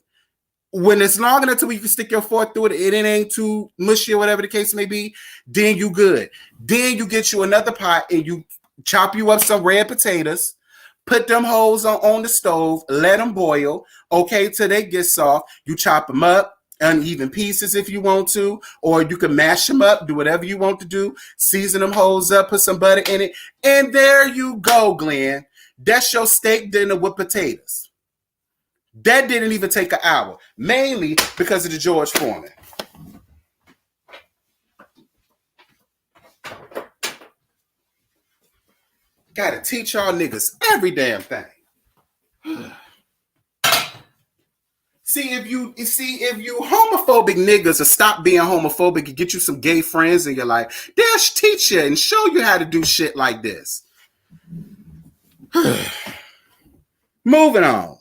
When it's long enough to where you can stick your fork through it, it ain't too mushy or whatever the case may be, then you good. Then you get you another pot and you chop you up some red potatoes, put them hoes on the stove, let them boil, okay, till they get soft. You chop them up, uneven pieces if you want to, or you can mash them up, do whatever you want to do, season them hoes up, put some butter in it, and there you go, Glenn. That's your steak dinner with potatoes. That didn't even take an hour, mainly because of the George Foreman. Gotta teach y'all niggas every damn thing. See, if you homophobic niggas will stop being homophobic and get you some gay friends in your life, they'll teach you and show you how to do shit like this. Moving on.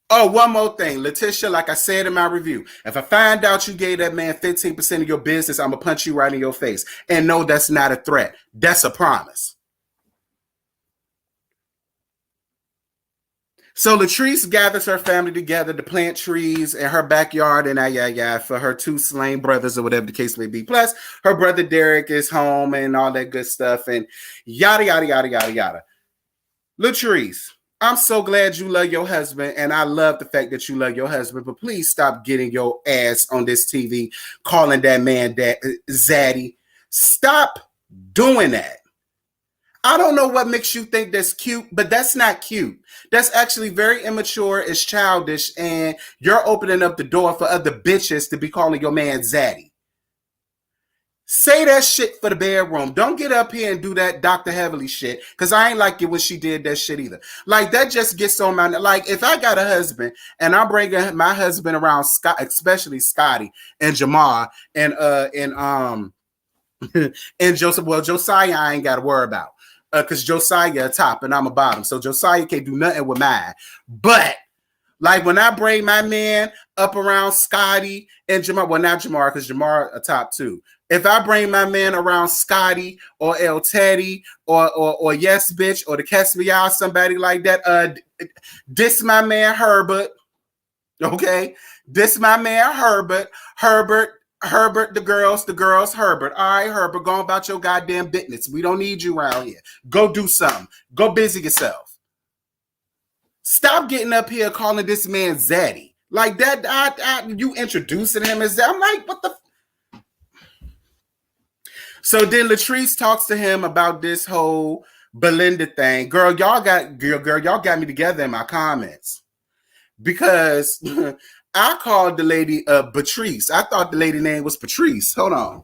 One more thing. Letitia, like I said in my review, if I find out you gave that man 15% of your business, I'm going to punch you right in your face. And no, that's not a threat. That's a promise. So Latrice gathers her family together to plant trees in her backyard and for her 2 slain brothers or whatever the case may be. Plus, her brother Derek is home and all that good stuff and yada, yada, yada, yada, yada. Latrice, I'm so glad you love your husband, and I love the fact that you love your husband, but please stop getting your ass on this TV calling that man zaddy. Stop doing that. I don't know what makes you think that's cute, but that's not cute. That's actually very immature. It's childish, and you're opening up the door for other bitches to be calling your man zaddy. Say that shit for the bedroom. Don't get up here and do that Dr. Heavily shit, because I ain't like it when she did that shit either. Like, that just gets on my... Like, if I got a husband, and I'm bringing my husband around, Scott, especially Scotty and Jamar, and and Joseph... Well, Josiah I ain't got to worry about, because Josiah a top, and I'm a bottom. So Josiah can't do nothing with mine. But... like, when I bring my man up around Scotty and Jamar, well, not Jamar, because Jamar a top too. If I bring my man around Scotty or El Teddy or Yes Bitch or the Catch Me Out, somebody like that, this my man Herbert, okay? This my man Herbert, the girls, Herbert. All right, Herbert, go about your goddamn business. We don't need you around here. Go do something. Go busy yourself. Stop getting up here calling this man zaddy. Like that, you introducing him as that. I'm like, what the... So then Latrice talks to him about this whole Belinda thing. Girl, y'all got me together in my comments. Because I called the lady Patrice. I thought the lady name was Patrice. Hold on.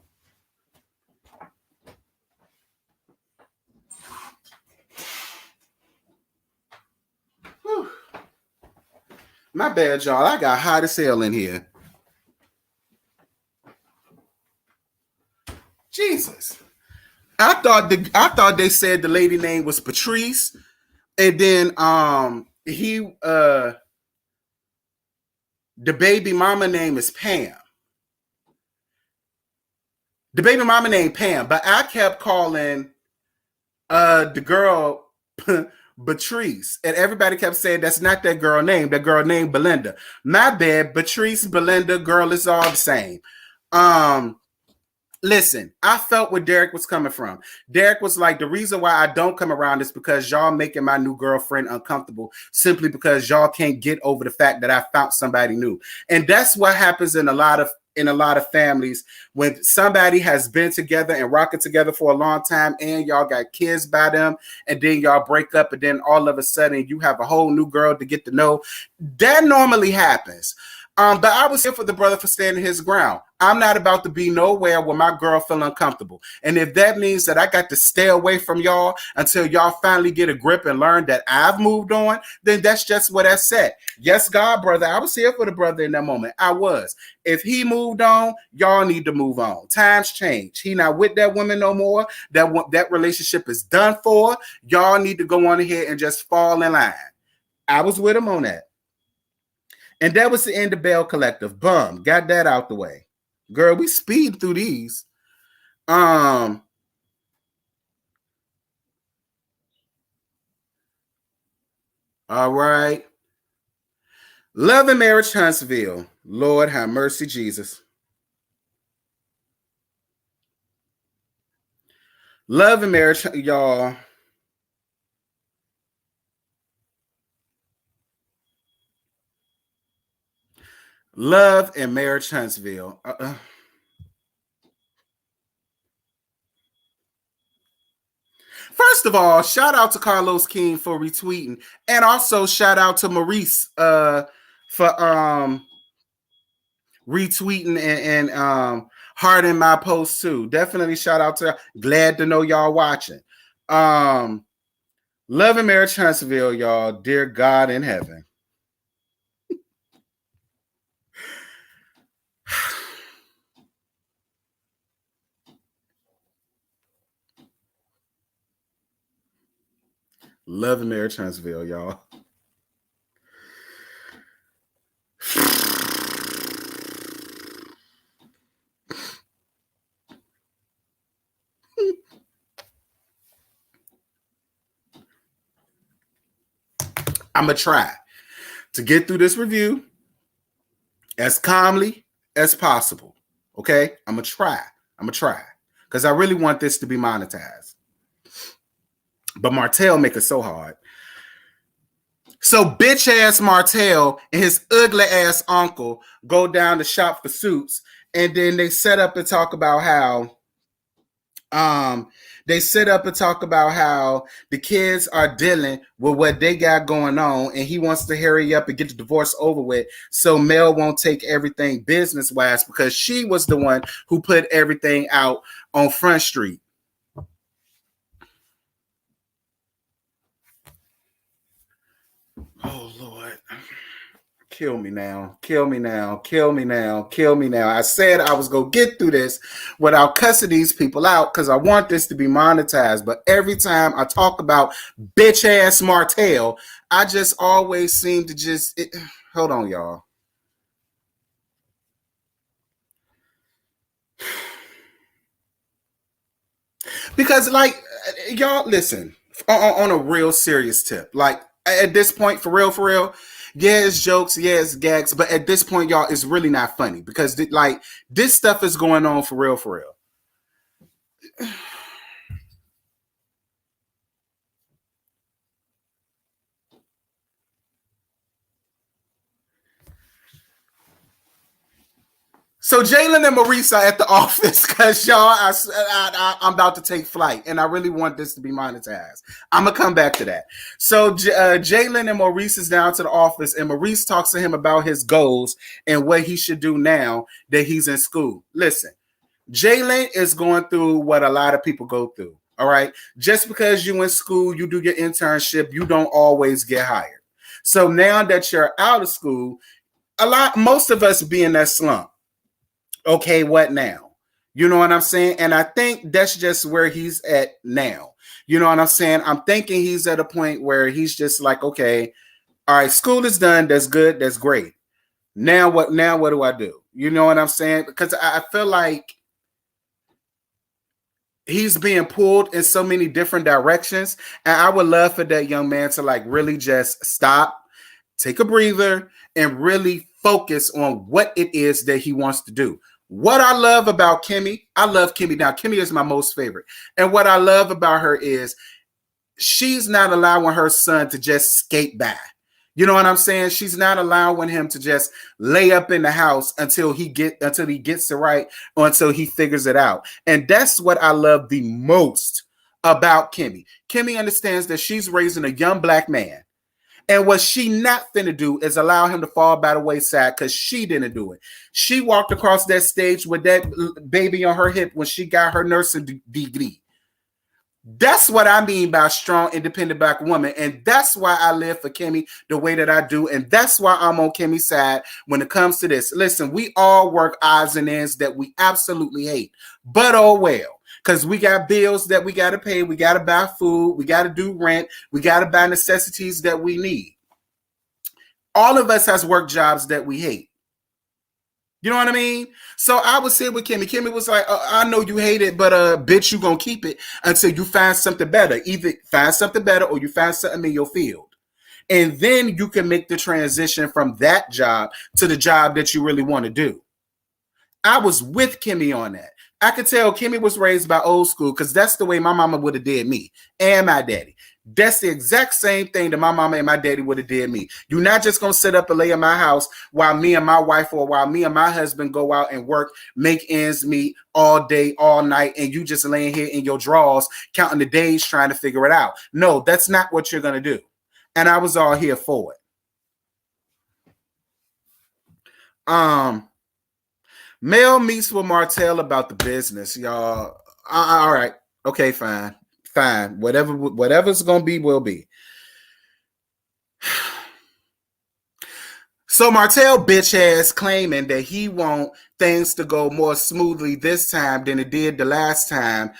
Whew. My bad, y'all. I got hot as hell in here. Jesus. I thought they said the lady name was Patrice. And then the baby mama name is Pam. The baby mama named Pam, but I kept calling the girl Patrice, and everybody kept saying that's not that girl name. That girl named Belinda. My bad, Patrice, Belinda, girl, it's all the same. Listen, I felt where Derek was coming from. Derek was like, the reason why I don't come around is because y'all making my new girlfriend uncomfortable simply because y'all can't get over the fact that I found somebody new. And that's what happens in a lot of families when somebody has been together and rocking together for a long time and y'all got kids by them, and then y'all break up, and then all of a sudden you have a whole new girl to get to know. That normally happens. But I was here for the brother for standing his ground. I'm not about to be nowhere where my girl feel uncomfortable. And if that means that I got to stay away from y'all until y'all finally get a grip and learn that I've moved on, then that's just what I said. Yes, God, brother, I was here for the brother in that moment. I was. If he moved on, y'all need to move on. Times change. He not with that woman no more. That relationship is done for. Y'all need to go on ahead and just fall in line. I was with him on that. And that was the end of Belle Collective. Bum. Got that out the way. Girl, we speed through these. All right. Love and Marriage Huntsville. Lord have mercy, Jesus. Love and Marriage, y'all. Love and Marriage Huntsville. First of all, shout out to Carlos King for retweeting, and also shout out to Maurice for retweeting and hearting my post too. Definitely shout out to. Glad to know y'all watching. Love and Marriage Huntsville, y'all. Dear God in heaven. Love and Marriage Huntsville, y'all. I'm going to try to get through this review as calmly as possible. Okay? I'm going to try. Because I really want this to be monetized. But Martell make it so hard. So bitch ass Martell and his ugly ass uncle go down to shop for suits, and then they set up and talk about how the kids are dealing with what they got going on, and he wants to hurry up and get the divorce over with so Mel won't take everything business wise because she was the one who put everything out on Front Street. Oh Lord. Kill me now. Kill me now. Kill me now. Kill me now. I said I was going to get through this without cussing these people out because I want this to be monetized. But every time I talk about bitch ass Martell, I just always seem to just... Hold on, y'all. Because, like, y'all, listen, on a real serious tip. Like, at this point, for real, yeah, it's jokes, yeah, it's gags, but at this point, y'all, it's really not funny because, like, this stuff is going on for real. So Jalen and Maurice are at the office because y'all, I'm about to take flight, and I really want this to be monetized. I'm gonna come back to that. So Jalen and Maurice is down to the office, and Maurice talks to him about his goals and what he should do now that he's in school. Listen, Jalen is going through what a lot of people go through. All right, just because you in school, you do your internship, you don't always get hired. So now that you're out of school, most of us be in that slump. Okay, what now? You know what I'm saying? And I think that's just where he's at now. You know what I'm saying? I'm thinking he's at a point where he's just like, okay, all right, school is done. That's good. That's great. Now what do I do? You know what I'm saying? Because I feel like he's being pulled in so many different directions. And I would love for that young man to like really just stop, take a breather, and really focus on what it is that he wants to do. What I love about Kimmy, I love Kimmy. Now, Kimmy is my most favorite. And what I love about her is she's not allowing her son to just skate by. You know what I'm saying? She's not allowing him to just lay up in the house until he gets it right or until he figures it out. And that's what I love the most about Kimmy. Kimmy understands that she's raising a young black man. And what she not finna do is allow him to fall by the wayside because she didn't do it. She walked across that stage with that baby on her hip when she got her nursing degree. That's what I mean by strong, independent black woman. And that's why I live for Kimmy the way that I do. And that's why I'm on Kimmy's side when it comes to this. Listen, we all work odds and ends that we absolutely hate. But oh well. Because we got bills that we got to pay. We got to buy food. We got to do rent. We got to buy necessities that we need. All of us has work jobs that we hate. You know what I mean? So I was here with Kimmy. Kimmy was like, I know you hate it, but bitch, you going to keep it until you find something better. Either find something better or you find something in your field. And then you can make the transition from that job to the job that you really want to do. I was with Kimmy on that. I could tell Kimmy was raised by old school because that's the way my mama would have did me and my daddy. That's the exact same thing that my mama and my daddy would have did me. You're not just going to sit up and lay in my house while me and my wife or while me and my husband go out and work, make ends meet all day, all night, and you just laying here in your drawers counting the days trying to figure it out. No, that's not what you're going to do. And I was all here for it. Mel meets with Martell about the business, y'all. All right. Okay, fine. Whatever's going to be, will be. So Martell bitch ass claiming that he want things to go more smoothly this time than it did the last time.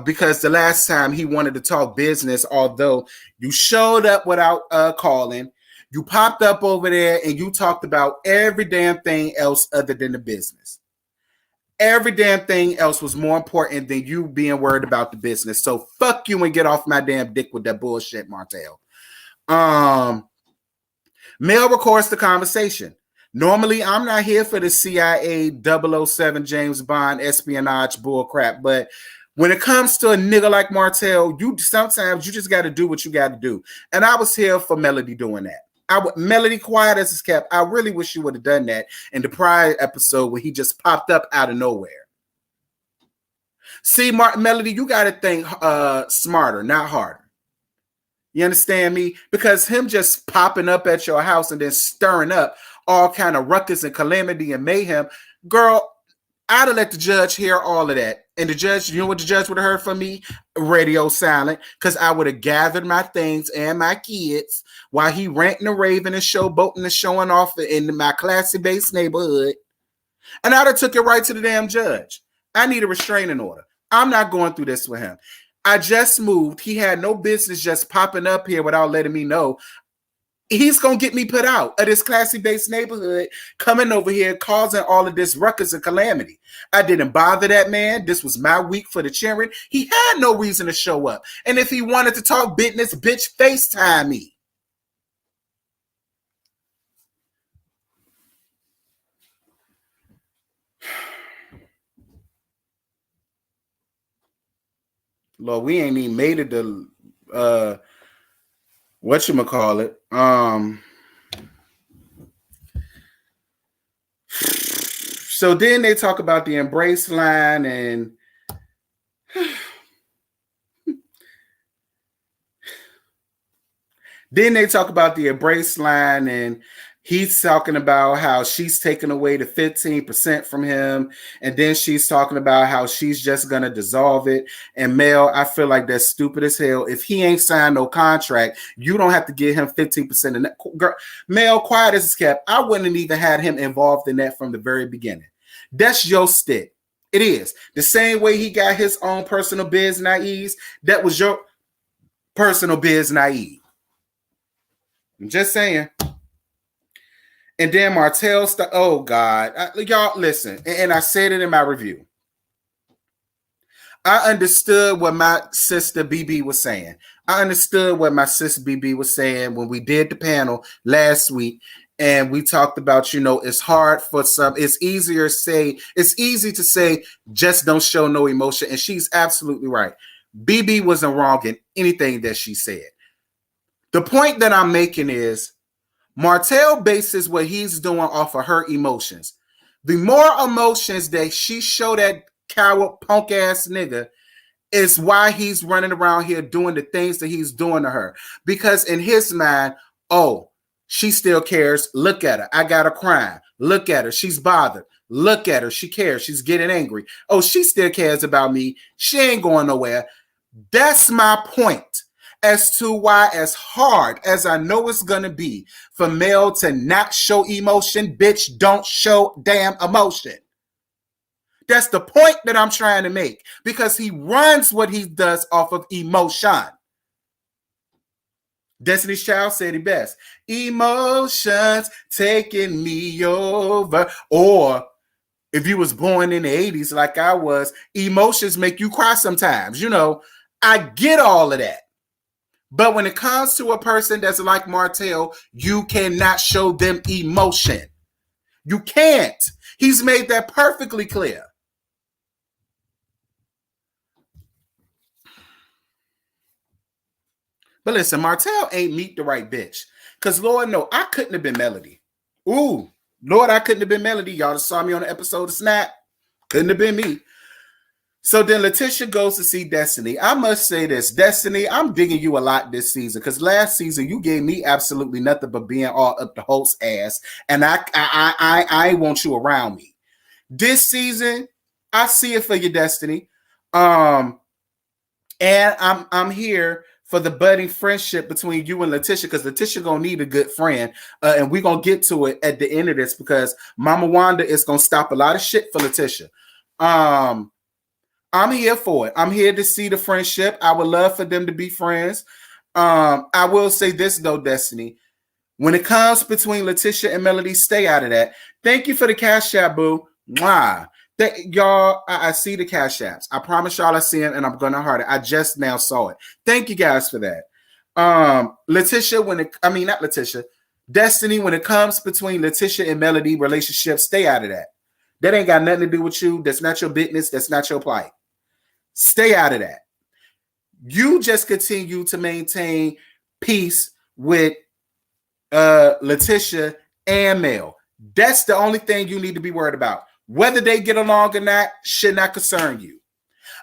Because the last time he wanted to talk business, although you showed up without calling. You popped up over there and you talked about every damn thing else other than the business. Every damn thing else was more important than you being worried about the business. So fuck you and get off my damn dick with that bullshit, Martell. Mel records the conversation. Normally, I'm not here for the CIA 007 James Bond espionage bullcrap, but When it comes to a nigga like Martell, sometimes you just got to do what you got to do. And I was here for Melody doing that. Melody, quiet as it's kept. I really wish you would have done that in the prior episode where he just popped up out of nowhere. See, Melody, you got to think smarter, not harder. You understand me? Because him just popping up at your house and then stirring up all kind of ruckus and calamity and mayhem, girl, I'd have let the judge hear all of that. And the judge, you know what the judge would have heard from me? Radio silent, because I would have gathered my things and my kids while he ranting and raving and showboating and showing off in my classy-based neighborhood. And I'd have took it right to the damn judge. I need a restraining order. I'm not going through this with him. I just moved. He had no business just popping up here without letting me know. He's going to get me put out of this classy-based neighborhood, coming over here, causing all of this ruckus and calamity. I didn't bother that man. This was my week for the cheering. He had no reason to show up. And if he wanted to talk business, bitch, FaceTime me. Lord, we ain't even made it to whatchamacallit. So then they talk about the embrace line and then they talk about the embrace line and he's talking about how she's taking away the 15% from him. And then she's talking about how she's just going to dissolve it. And Mel, I feel like that's stupid as hell. If he ain't signed no contract, you don't have to give him 15% of that. Girl, Mel, quiet as it's kept. I wouldn't have even had him involved in that from the very beginning. That's your stick. It is. The same way he got his own personal biz naive, that was your personal biz naive. I'm just saying. And then Martell, oh God, y'all listen. And I said it in my review. I understood what my sister BB was saying. I understood what my sister BB was saying when we did the panel last week. And we talked about, it's hard for some, it's easy to say, just don't show no emotion. And she's absolutely right. BB wasn't wrong in anything that she said. The point that I'm making is, Martell bases what he's doing off of her emotions. The more emotions that she showed that coward punk ass nigga is why he's running around here doing the things that he's doing to her. Because in his mind, oh, she still cares. Look at her. I got her crying. Look at her. She's bothered. Look at her. She cares. She's getting angry. Oh, she still cares about me. She ain't going nowhere. That's my point. As to why, as hard as I know it's going to be for Mel to not show emotion, bitch, don't show damn emotion. That's the point that I'm trying to make, because he runs what he does off of emotion. Destiny's Child said it best. Emotions taking me over. Or if you was born in the 80s like I was, emotions make you cry sometimes. I get all of that. But when it comes to a person that's like Martell, you cannot show them emotion. You can't. He's made that perfectly clear. But listen, Martell ain't meet the right bitch. Because Lord, no, I couldn't have been Melody. Ooh, Lord, I couldn't have been Melody. Y'all just saw me on the episode of Snap. Couldn't have been me. So then Letitia goes to see Destiny. I must say this, Destiny, I'm digging you a lot this season, because last season you gave me absolutely nothing but being all up the host's ass, and I want you around me. This season, I see it for you, Destiny. And I'm here for the budding friendship between you and Letitia, because Letitia gonna need a good friend, and we're gonna get to it at the end of this, because Mama Wanda is gonna stop a lot of shit for Letitia. I'm here for it. I'm here to see the friendship. I would love for them to be friends. I will say this, though, Destiny. When it comes between Letitia and Melody, stay out of that. Thank you for the cash app, boo. Mwah. Y'all, I see the cash apps. I promise y'all I see them, and I'm going to heart it. I just now saw it. Thank you guys for that. Letitia, not Letitia. Destiny, when it comes between Letitia and Melody relationship, stay out of that. That ain't got nothing to do with you. That's not your business. That's not your plight. Stay out of that. You just continue to maintain peace with Letitia and Mel. That's the only thing you need to be worried about. Whether they get along or not should not concern you.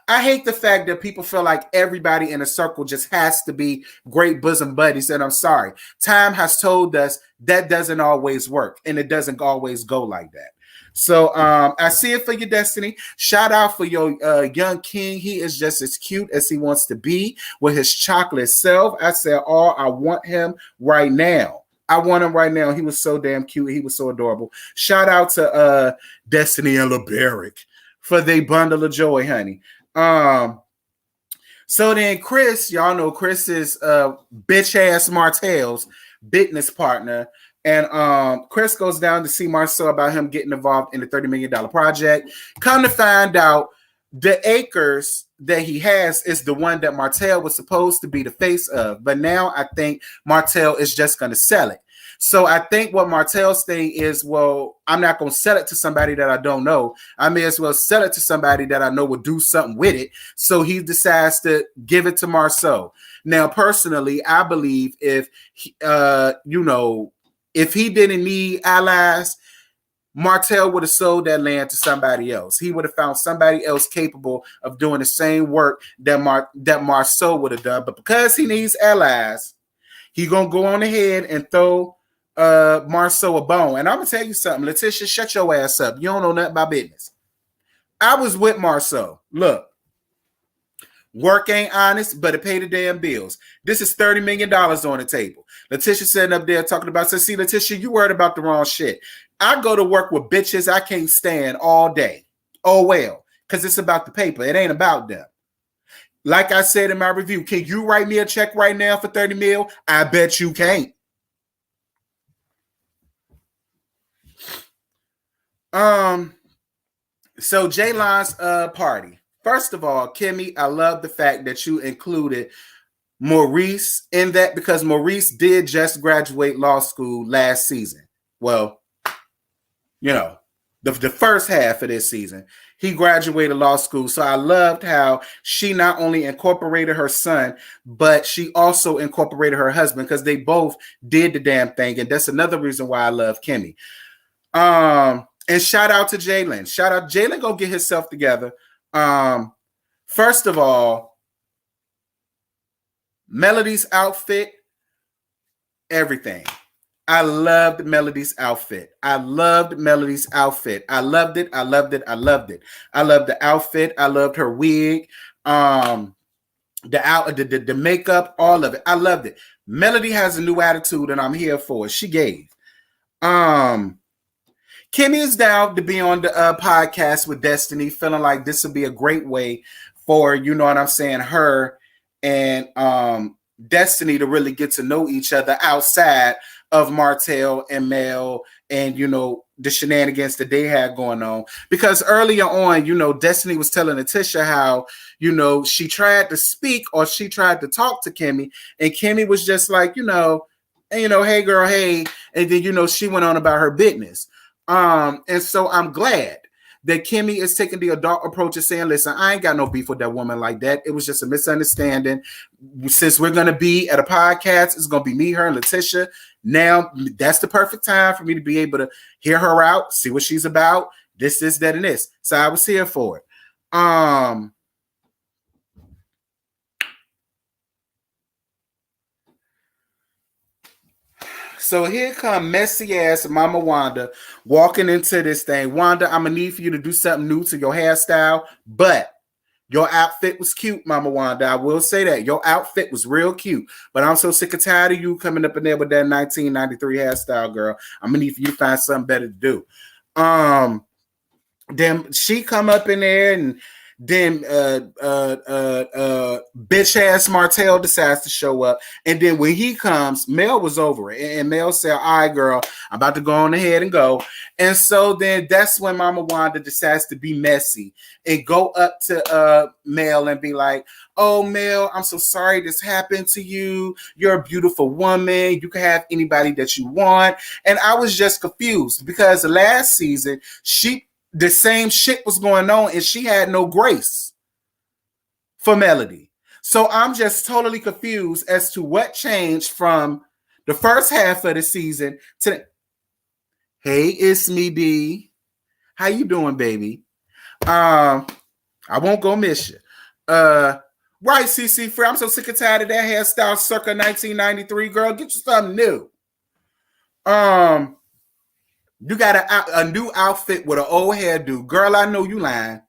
I hate the fact that people feel like everybody in a circle just has to be great bosom buddies. And I'm sorry. Time has told us that doesn't always work. And it doesn't always go like that. So I see it for your Destiny. Shout out for your young king. He is just as cute as he wants to be with his chocolate self. I said, I want him right now. I want him right now. He was so damn cute. He was so adorable. Shout out to Destiny and LeBaric for the bundle of joy, honey. So then Chris, y'all know Chris is bitch ass Martell's business partner. And Chris goes down to see Marcel about him getting involved in the $30 million project. Come to find out, the acres that he has is the one that Martell was supposed to be the face of. But now I think Martell is just going to sell it. So I think what Martell's thing is, well, I'm not going to sell it to somebody that I don't know. I may as well sell it to somebody that I know will do something with it. So he decides to give it to Marcel. Now, personally, I believe if he didn't need allies, Martell would have sold that land to somebody else. He would have found somebody else capable of doing the same work that Marcel would have done. But because he needs allies, he gonna go on ahead and throw Marcel a bone. And I'm gonna tell you something, Letitia, shut your ass up. You don't know nothing about business. I was with Marcel. Look, work ain't honest, but it pay the damn bills. This is $30 million on the table. Letitia sitting up there talking about, so see, Letitia, you worried about the wrong shit. I go to work with bitches I can't stand all day. Oh, well, because it's about the paper. It ain't about them. Like I said in my review, can you write me a check right now for 30 mil? I bet you can't. So Jaylon's party. First of all, Kimmy, I love the fact that you included Maurice in that, because Maurice did just graduate law school last season. Well, you know, the first half of this season, he graduated law school. So I loved how she not only incorporated her son, but she also incorporated her husband, because they both did the damn thing. And that's another reason why I love Kimmy. And shout out to Jalen. Shout out, Jalen, go get himself together. First of all, Melody's outfit, everything. I loved Melody's outfit. I loved Melody's outfit. I loved it. I loved it. I loved it. I loved the outfit. I loved her wig. The makeup, all of it. I loved it. Melody has a new attitude, and I'm here for it. She gave. Kimmy is down to be on the podcast with Destiny, feeling like this would be a great way for, you know what I'm saying, her and Destiny to really get to know each other outside of Martell and Mel and, you know, the shenanigans that they had going on. Because earlier on, you know, Destiny was telling Letitia how, you know, she tried to speak or she tried to talk to Kimmy, and Kimmy was just like, hey girl, hey. And then, you know, she went on about her business. And so I'm glad that Kimmy is taking the adult approach of saying, listen, I ain't got no beef with that woman like that. It was just a misunderstanding. Since we're going to be at a podcast, it's going to be me, her, and Letitia. Now, that's the perfect time for me to be able to hear her out, see what she's about, this, that, and this. So I was here for it. So here come messy ass Mama Wanda walking into this thing. Wanda, I'm gonna need for you to do something new to your hairstyle, but your outfit was cute, Mama Wanda. I will say that. Your outfit was real cute, but I'm so sick and tired of you coming up in there with that 1993 hairstyle, girl. I'm gonna need for you to find something better to do. Then she come up in there, and then bitch ass Martell decides to show up. And then when he comes, Mel was over it. And Mel said, all right, girl, I'm about to go on ahead and go. And so then that's when Mama Wanda decides to be messy and go up to Mel and be like, oh, Mel, I'm so sorry this happened to you. You're a beautiful woman. You can have anybody that you want. And I was just confused because last season, the same shit was going on and she had no grace. for Melody. So I'm just totally confused as to what changed from the first half of the season to. Hey, it's me, D. How you doing, baby? I won't go miss you. Right, CC Free. I'm so sick and tired of that hairstyle circa 1993, girl. Get you something new. You got a new outfit with an old hairdo. Girl, I know you lying.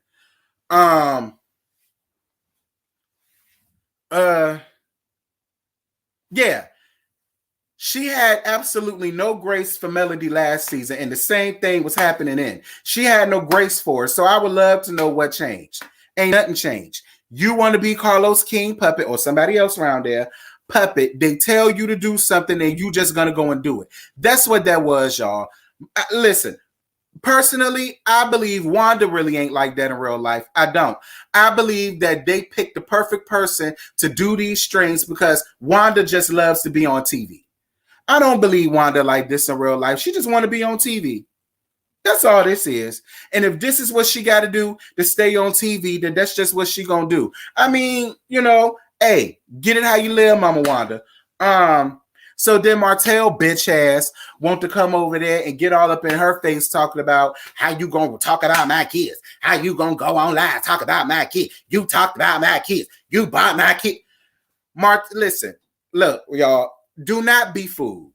Yeah. She had absolutely no grace for Melody last season, and the same thing was happening in. She had no grace for her, so I would love to know what changed. Ain't nothing changed. You want to be Carlos King puppet or somebody else around there puppet. They tell you to do something, and you just gonna go and do it. That's what that was, y'all. Listen, personally, I believe Wanda really ain't like that in real life. I don't. I believe that they picked the perfect person to do these strings because Wanda just loves to be on TV. I don't believe Wanda like this in real life. She just want to be on TV. That's all this is. And if this is what she got to do to stay on TV, then that's just what she gonna do. I mean, you know, hey, get it how you live, Mama Wanda. So then Martell bitch ass want to come over there and get all up in her face talking about how you gonna talk about my kids, how you gonna go online talk about my kids. You talked about my kids. You bought my kid. Listen, look, y'all. Do not be fooled.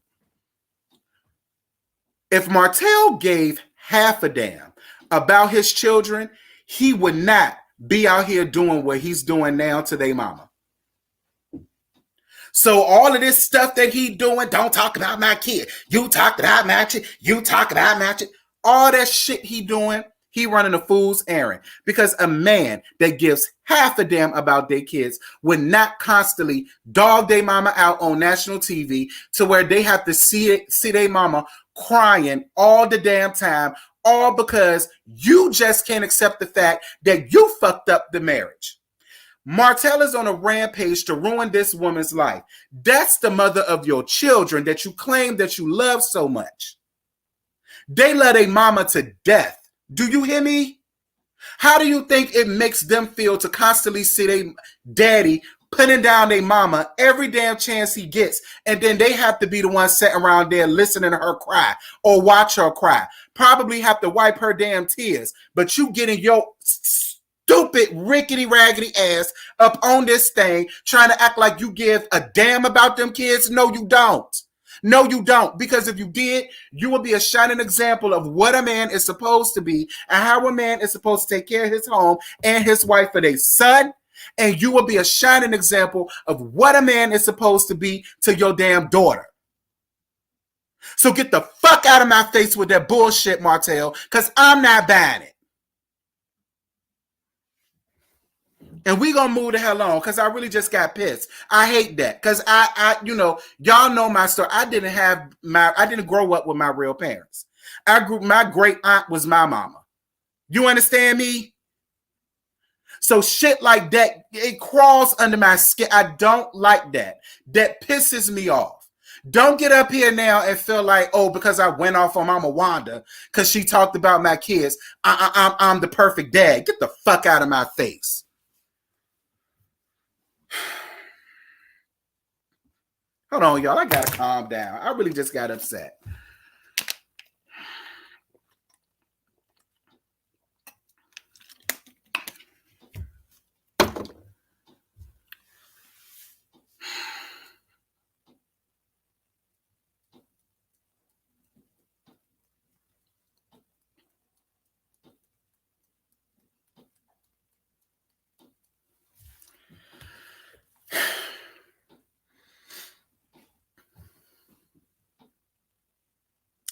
If Martell gave half a damn about his children, he would not be out here doing what he's doing now to their mama. So all of this stuff that he doing, don't talk about my kid. You talked about my kid. You talk about my kid. All that shit he doing, he running a fool's errand because a man that gives half a damn about their kids would not constantly dog their mama out on national TV to where they have to see their mama crying all the damn time, all because you just can't accept the fact that you fucked up the marriage. Martell is on a rampage to ruin this woman's life. That's the mother of your children that you claim that you love so much. They love their mama to death. Do you hear me? How do you think it makes them feel to constantly see their daddy putting down their mama every damn chance he gets, and then they have to be the ones sitting around there listening to her cry or watch her cry? Probably have to wipe her damn tears, but you getting your stupid rickety raggedy ass up on this thing trying to act like you give a damn about them kids? No, you don't. No, you don't. Because if you did, you would be a shining example of what a man is supposed to be and how a man is supposed to take care of his home and his wife for their son. And you will be a shining example of what a man is supposed to be to your damn daughter. So get the fuck out of my face with that bullshit, Martell, because I'm not buying it. And we gonna move the hell on because I really just got pissed. I hate that because y'all know my story. I didn't grow up with my real parents. My great aunt was my mama. You understand me? So shit like that, it crawls under my skin. I don't like that. That pisses me off. Don't get up here now and feel like, oh, because I went off on Mama Wanda because she talked about my kids, I'm the perfect dad. Get the fuck out of my face. Hold on, y'all. I gotta calm down. I really just got upset.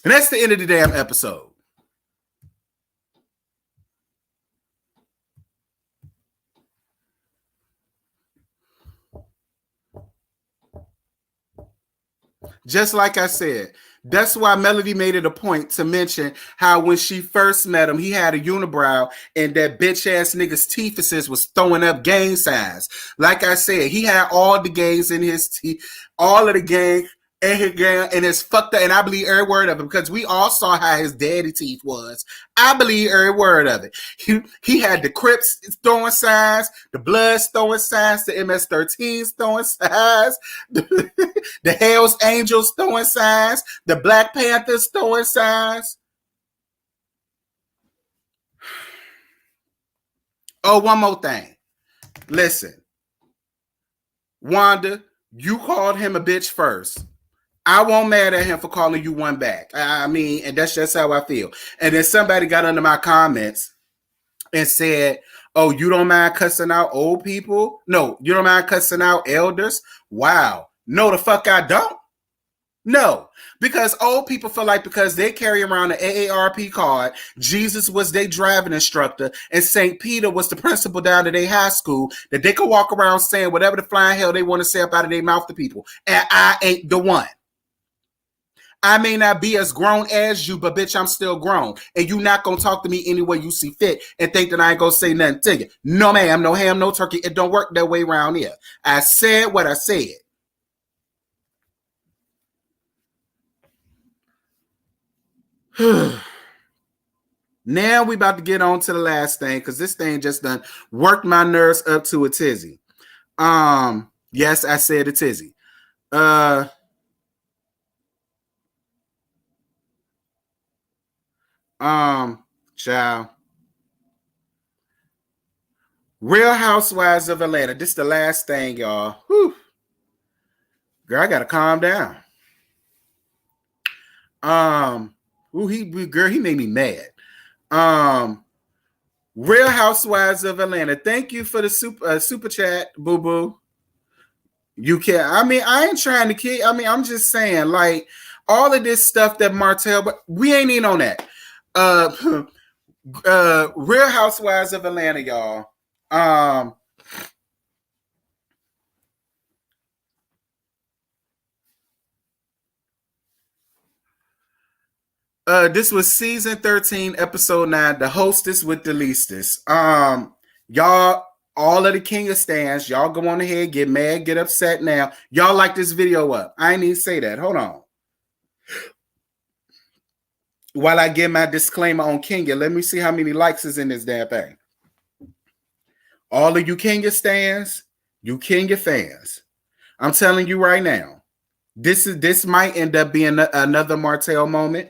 And that's the end of the damn episode. Just like I said, that's why Melody made it a point to mention how when she first met him, he had a unibrow and that bitch ass nigga's teethuses was throwing up gang signs. Like I said, he had all the gangs in his teeth, all of the gang. And it's fucked up. And I believe every word of it because we all saw how his daddy teeth was. I believe every word of it. He had the Crips throwing signs, the Bloods throwing signs, the MS-13s throwing signs, the Hells Angels throwing signs, the Black Panthers throwing signs. Oh, one more thing. Listen, Wanda, you called him a bitch first. I won't mad at him for calling you one back. I mean, and that's just how I feel. And then somebody got under my comments and said, oh, you don't mind cussing out old people? No, you don't mind cussing out elders? Wow. No, the fuck I don't. No, because old people feel like because they carry around an AARP card, Jesus was their driving instructor, and St. Peter was the principal down at their high school, that they could walk around saying whatever the flying hell they want to say up out of their mouth to people. And I ain't the one. I may not be as grown as you, but bitch, I'm still grown. And you not going to talk to me any way you see fit and think that I ain't going to say nothing to you. No, ma'am, no ham, no turkey. It don't work that way around here. I said what I said. Now we about to get on to the last thing because this thing just done worked my nerves up to a tizzy. Yes, I said a tizzy. Child. Real Housewives of Atlanta. This is the last thing, y'all. Whew. Girl, I gotta calm down. He made me mad. Real Housewives of Atlanta. Thank you for the super chat, boo boo. You can. I mean, I ain't trying to kid. I mean, I'm just saying, like all of this stuff that Martell, but we ain't in on that. Real Housewives of Atlanta, y'all. This was season 13, episode 9, the hostess with the leastest. Y'all, all of the King of Stands, y'all go on ahead, get mad, get upset now. Y'all like this video up. I ain't even say that. Hold on. While I get my disclaimer on Kenya, let me see how many likes is in this damn thing. All of you Kenya stands, you Kenya fans, I'm telling you right now, this might end up being another Martell moment.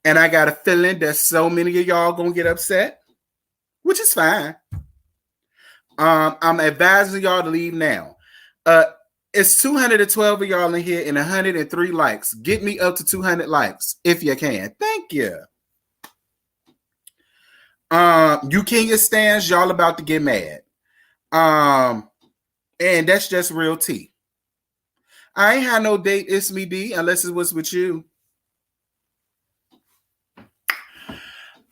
And I got a feeling that so many of y'all gonna get upset, which is fine. I'm advising y'all to leave now. It's 212 of y'all in here and 103 likes. Get me up to 200 likes if you can. Thank you. You Kenya stands, y'all about to get mad. And that's just real tea. I ain't had no date, it's me D, unless it was with you.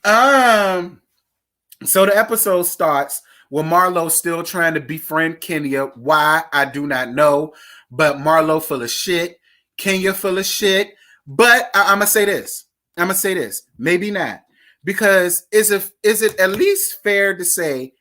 So the episode starts with Marlo still trying to befriend Kenya. Why? I do not know. But Marlo full of shit. Kenya full of shit. But I'm going to say this. Maybe not. Because is it at least fair to say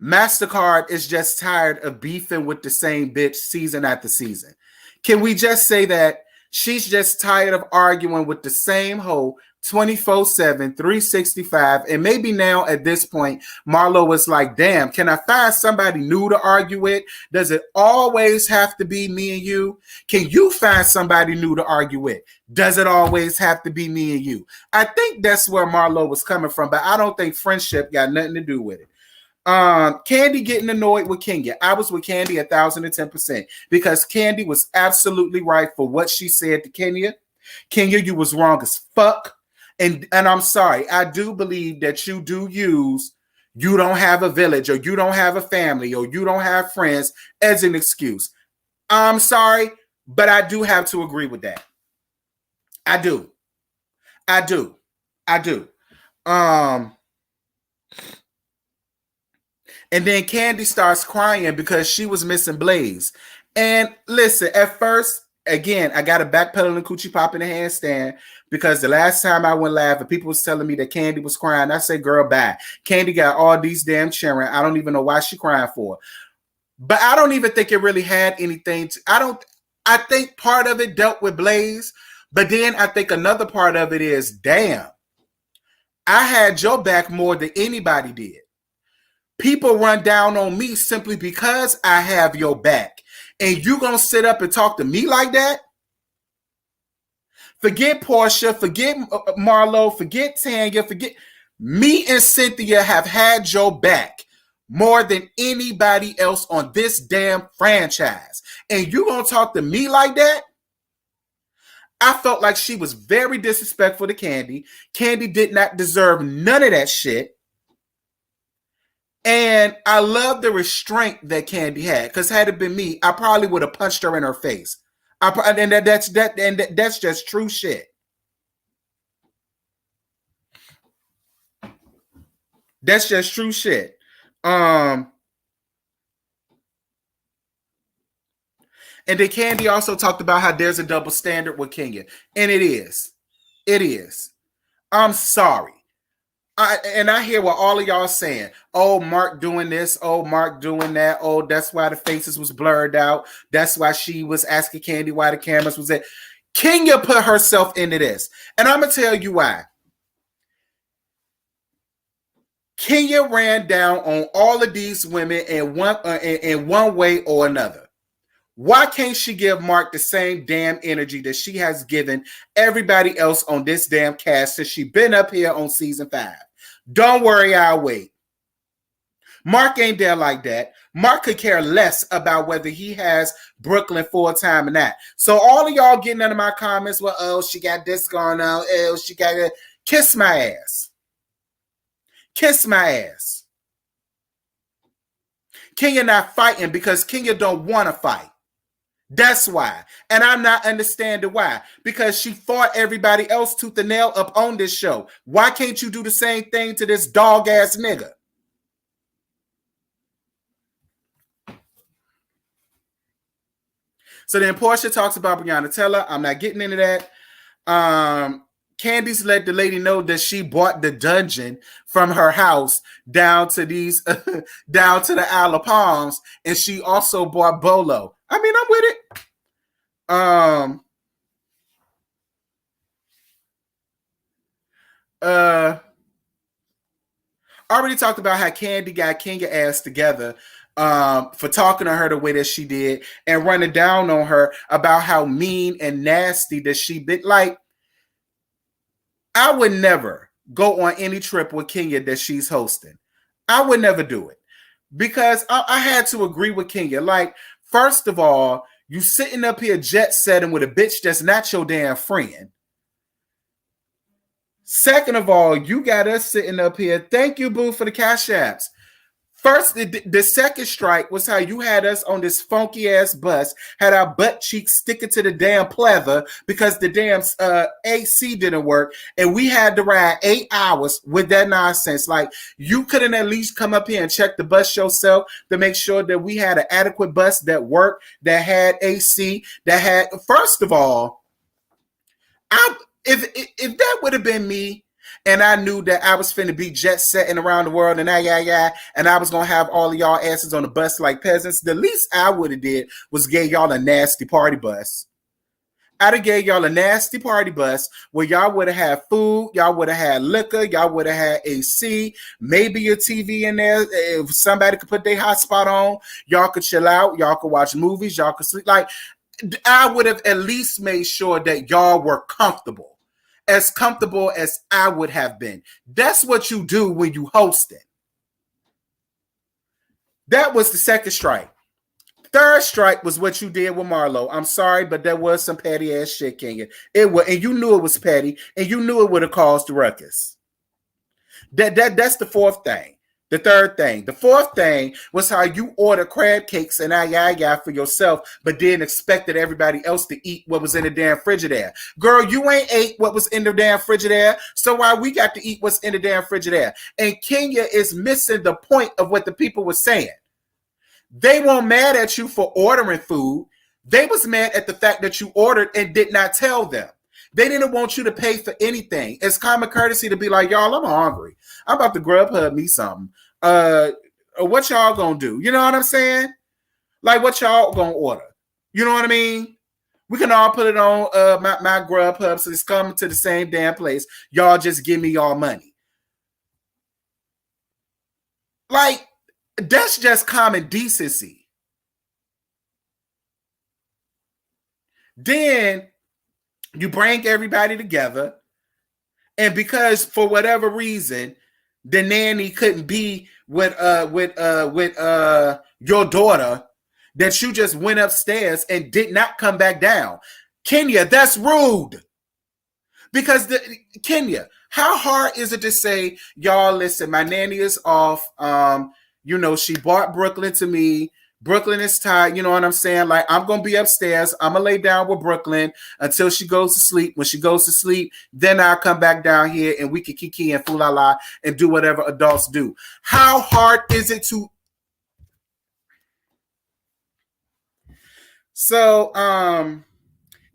MasterCard is just tired of beefing with the same bitch season after season? Can we just say that she's just tired of arguing with the same hoe 24/7, 365, and maybe now at this point, Marlo was like, damn, can I find somebody new to argue with? Does it always have to be me and you? Can you find somebody new to argue with? Does it always have to be me and you? I think that's where Marlo was coming from, but I don't think friendship got nothing to do with it. Candy getting annoyed with Kenya. I was with Candy 1,010% because Candy was absolutely right for what she said to Kenya. Kenya, you was wrong as fuck. And I'm sorry, I do believe that you do use you don't have a village or you don't have a family or you don't have friends as an excuse. I'm sorry, but I do have to agree with that. I do. And then Candy starts crying because she was missing Blaze. And listen, at first, again, I got a backpedal and coochie pop in the handstand because the last time I went live and people was telling me that Candy was crying, I said, girl, bye. Candy got all these damn cheering. I don't even know why she crying for. But I don't even think it really had anything I think part of it dealt with Blaze, but then I think another part of it is, damn, I had your back more than anybody did. People run down on me simply because I have your back. And you gonna sit up and talk to me like that? Forget Portia, forget Marlo, forget Tanya, forget me and Cynthia have had your back more than anybody else on this damn franchise. And you gonna talk to me like that? I felt like she was very disrespectful to Candy. Candy did not deserve none of that shit. And I love the restraint that Candy had, because had it been me, I probably would have punched her in her face. That's just true shit. That's just true shit. And then Candy also talked about how there's a double standard with Kenya. And it is. It is. I'm sorry. I hear what all of y'all saying. Oh, Mark doing this. Oh, Mark doing that. Oh, that's why the faces was blurred out. That's why she was asking Candy why the cameras was there. Kenya put herself into this. And I'm going to tell you why. Kenya ran down on all of these women in one way or another. Why can't she give Mark the same damn energy that she has given everybody else on this damn cast since she's been up here on season 5? Don't worry, I'll wait. Mark ain't there like that. Mark could care less about whether he has Brooklyn full-time or not. So all of y'all getting under my comments, well, oh, she got this going on. Oh, she got it. Kiss my ass. Kiss my ass. Kenya not fighting because Kenya don't want to fight. That's why. And I'm not understanding why. Because she fought everybody else tooth and nail up on this show. Why can't you do the same thing to this dog-ass nigga? So then Portia talks about Breonna Taylor. I'm not getting into that. Candice let the lady know that she bought the dungeon from her house down to the Isle of Palms, and she also bought Bolo. I mean, I'm with it. I already talked about how Candy got Kenya ass together for talking to her the way that she did and running down on her about how mean and nasty that she been. Like, I would never go on any trip with Kenya that she's hosting. I would never do it because I had to agree with Kenya. Like, first of all, you sitting up here jet setting with a bitch that's not your damn friend. Second of all, you got us sitting up here. Thank you, boo, for the cash apps. First, the second strike was how you had us on this funky ass bus, had our butt cheeks sticking to the damn pleather because the damn AC didn't work, and we had to ride 8 hours with that nonsense. Like, you couldn't at least come up here and check the bus yourself to make sure that we had an adequate bus that worked, that had AC, that had. First of all, if that would have been me, and I knew that I was finna be jet setting around the world and and I was gonna have all of y'all asses on the bus like peasants, the least I would have did was gave y'all a nasty party bus. I'd have gave y'all a nasty party bus where y'all would have had food, y'all would have had liquor, y'all would have had AC, maybe a TV in there. If somebody could put their hotspot on, y'all could chill out, y'all could watch movies, y'all could sleep. Like, I would have at least made sure that y'all were comfortable. As comfortable as I would have been. That's what you do when you host it. That was the second strike. Third strike was what you did with Marlo. I'm sorry, but there was some petty ass shit, Kenya. It was, and you knew it was petty, and you knew it would have caused the ruckus. That's the fourth thing. The third thing. The fourth thing was how you ordered crab cakes and for yourself, but then expected everybody else to eat what was in the damn Frigidaire. Girl, you ain't ate what was in the damn Frigidaire, so why we got to eat what's in the damn Frigidaire? And Kenya is missing the point of what the people were saying. They weren't mad at you for ordering food. They was mad at the fact that you ordered and did not tell them. They didn't want you to pay for anything. It's common courtesy to be like, y'all, I'm hungry. I'm about to Grubhub me something. What y'all gonna do? You know what I'm saying? Like, what y'all gonna order? You know what I mean? We can all put it on my Grubhub, so it's coming to the same damn place. Y'all just give me y'all money. Like, that's just common decency. Then you bring everybody together, and because for whatever reason the nanny couldn't be with your daughter, that you just went upstairs and did not come back down. Kenya, that's rude. Because Kenya, how hard is it to say, y'all, listen, my nanny is off. She brought Brooklyn to me. Brooklyn is tired, you know what I'm saying? Like, I'm going to be upstairs. I'm going to lay down with Brooklyn until she goes to sleep. When she goes to sleep, then I'll come back down here and we can kiki and fool-la-la and do whatever adults do. How hard is it to... So,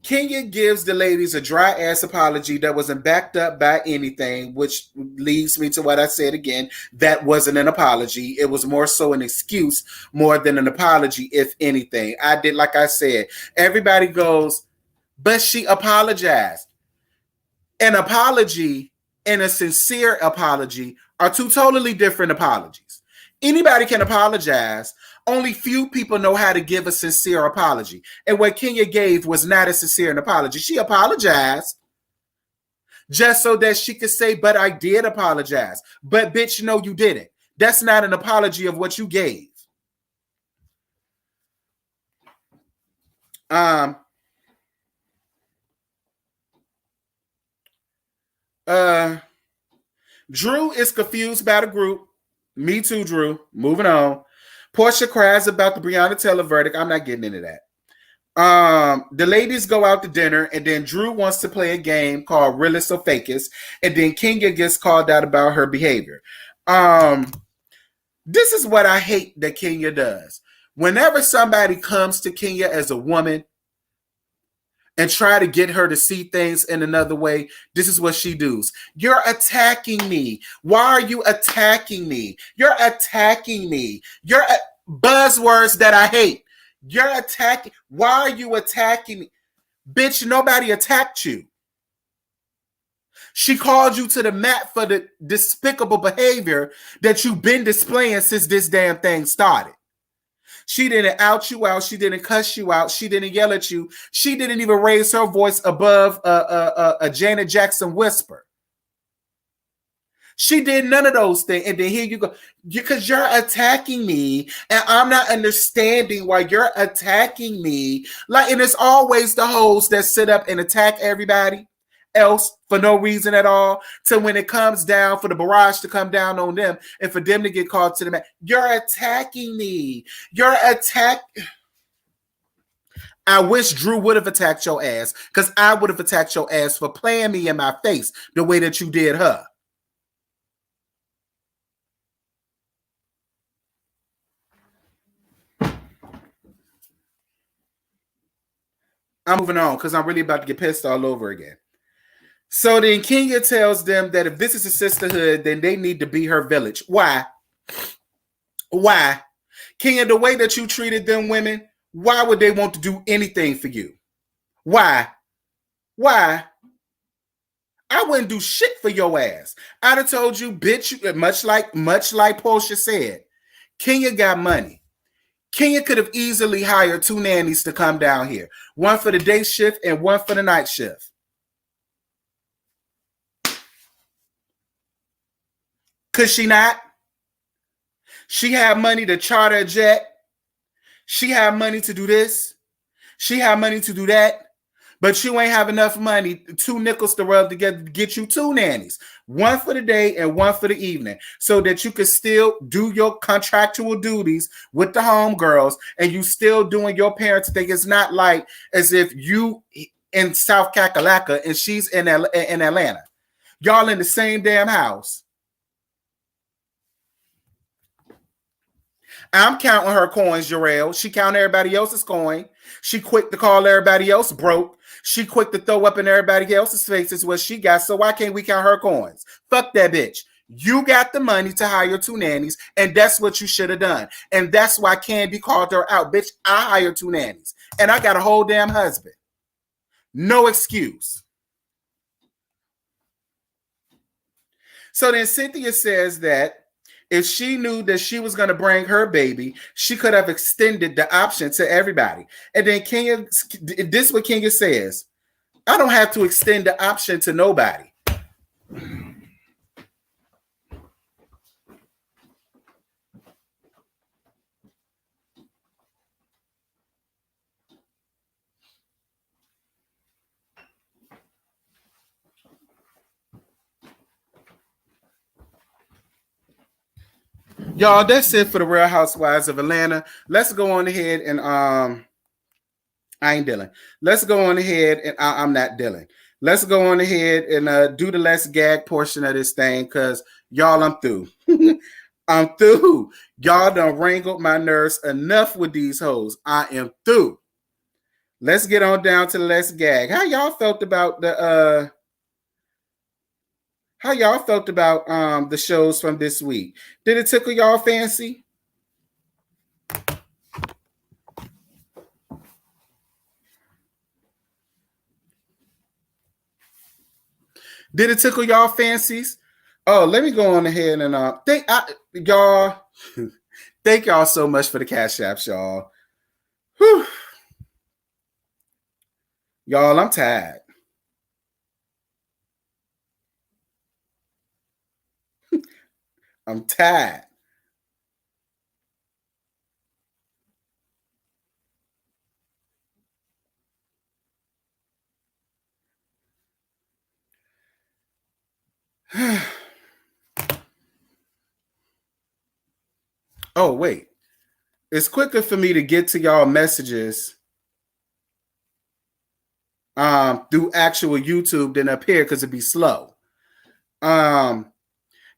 Kenya gives the ladies a dry-ass apology that wasn't backed up by anything, which leads me to what I said again. That wasn't an apology. It was more so an excuse more than an apology, if anything. I did, like I said, everybody goes, but she apologized. An apology and a sincere apology are two totally different apologies. Anybody can apologize. Only few people know how to give a sincere apology. And what Kenya gave was not a sincere apology. She apologized just so that she could say, but I did apologize. But bitch, no, you didn't. That's not an apology of what you gave. Drew is confused by the group. Me too, Drew. Moving on. Portia cries about the Breonna Taylor verdict. I'm not getting into that. The ladies go out to dinner, and then Drew wants to play a game called Realist or Fakest, and then Kenya gets called out about her behavior. This is what I hate that Kenya does. Whenever somebody comes to Kenya as a woman and try to get her to see things in another way, this is what she does. You're attacking me. Why are you attacking me? You're attacking me. You're buzzwords that I hate. You're attacking. Why are you attacking me? Bitch, nobody attacked you. She called you to the mat for the despicable behavior that you've been displaying since this damn thing started. She didn't out you out. She didn't cuss you out. She didn't yell at you. She didn't even raise her voice above a Janet Jackson whisper. She did none of those things. And then here you go. Because you're attacking me. And I'm not understanding why you're attacking me. Like, and it's always the hoes that sit up and attack everybody else for no reason at all, to when it comes down for the barrage to come down on them and for them to get called to the mat. You're attacking me. You're I wish Drew would have attacked your ass, because I would have attacked your ass for playing me in my face the way that you did her. I'm moving on because I'm really about to get pissed all over again. So then Kenya tells them that if this is a sisterhood, then they need to be her village. Why? Why? Kenya, the way that you treated them women, why would they want to do anything for you? Why? Why? I wouldn't do shit for your ass. I'd have told you, bitch, much like Portia said, Kenya got money. Kenya could have easily hired 2 nannies to come down here. One for the day shift and one for the night shift. Could she not? She had money to charter a jet. She had money to do this. She had money to do that. But you ain't have enough money, 2 nickels to rub together to get you 2 nannies. One for the day and one for the evening. So that you could still do your contractual duties with the homegirls and you still doing your parents' thing. It's not like as if you in South Kakalaka and she's in Atlanta. Y'all in the same damn house. I'm counting her coins, Jarrell. She counting everybody else's coin. She quick to call everybody else broke. She quick to throw up in everybody else's faces what she got. So why can't we count her coins? Fuck that bitch. You got the money to hire 2 nannies, and that's what you should have done. And that's why Candy called her out. Bitch, I hired 2 nannies, and I got a whole damn husband. No excuse. So then Cynthia says that if she knew that she was going to bring her baby, she could have extended the option to everybody. And then Kenya, this is what Kenya says. I don't have to extend the option to nobody. Y'all, that's it for the Real Housewives of Atlanta. Let's go on ahead and I ain't dealing. Let's go on ahead and I'm not dealing. Let's go on ahead and do the less gag portion of this thing, because y'all, I'm through. I'm through. Y'all done wrangled my nerves enough with these hoes. I am through. Let's get on down to the less gag. How y'all felt about the the shows from this week? Did it tickle y'all fancy? Did it tickle y'all fancies? Oh, let me go on ahead and y'all. Thank y'all so much for the cash apps, y'all. Whew. Y'all, I'm tired. I'm tired. Oh, wait. It's quicker for me to get to y'all messages through actual YouTube than up here because it'd be slow.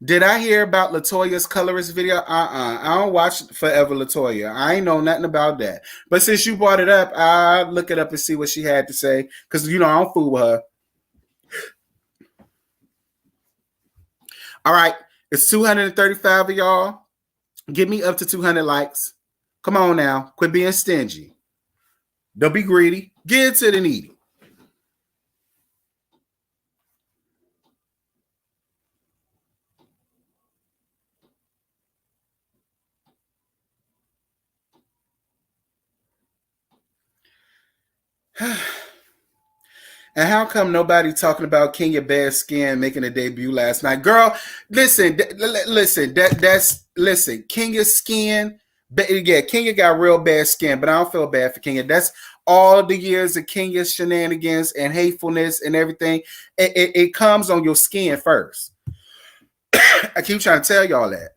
Did I hear about LaToya's colorist video? I don't watch Forever LaToya. I ain't know nothing about that. But since you brought it up, I'll look it up and see what she had to say. Because, I don't fool with her. All right. It's 235 of y'all. Give me up to 200 likes. Come on now. Quit being stingy. Don't be greedy. Give to the needy. And how come nobody talking about Kenya Bear's skin making a debut last night? Girl, listen. Kenya's skin. Yeah, Kenya got real bad skin, but I don't feel bad for Kenya. That's all the years of Kenya's shenanigans and hatefulness and everything. It comes on your skin first. I keep trying to tell y'all that.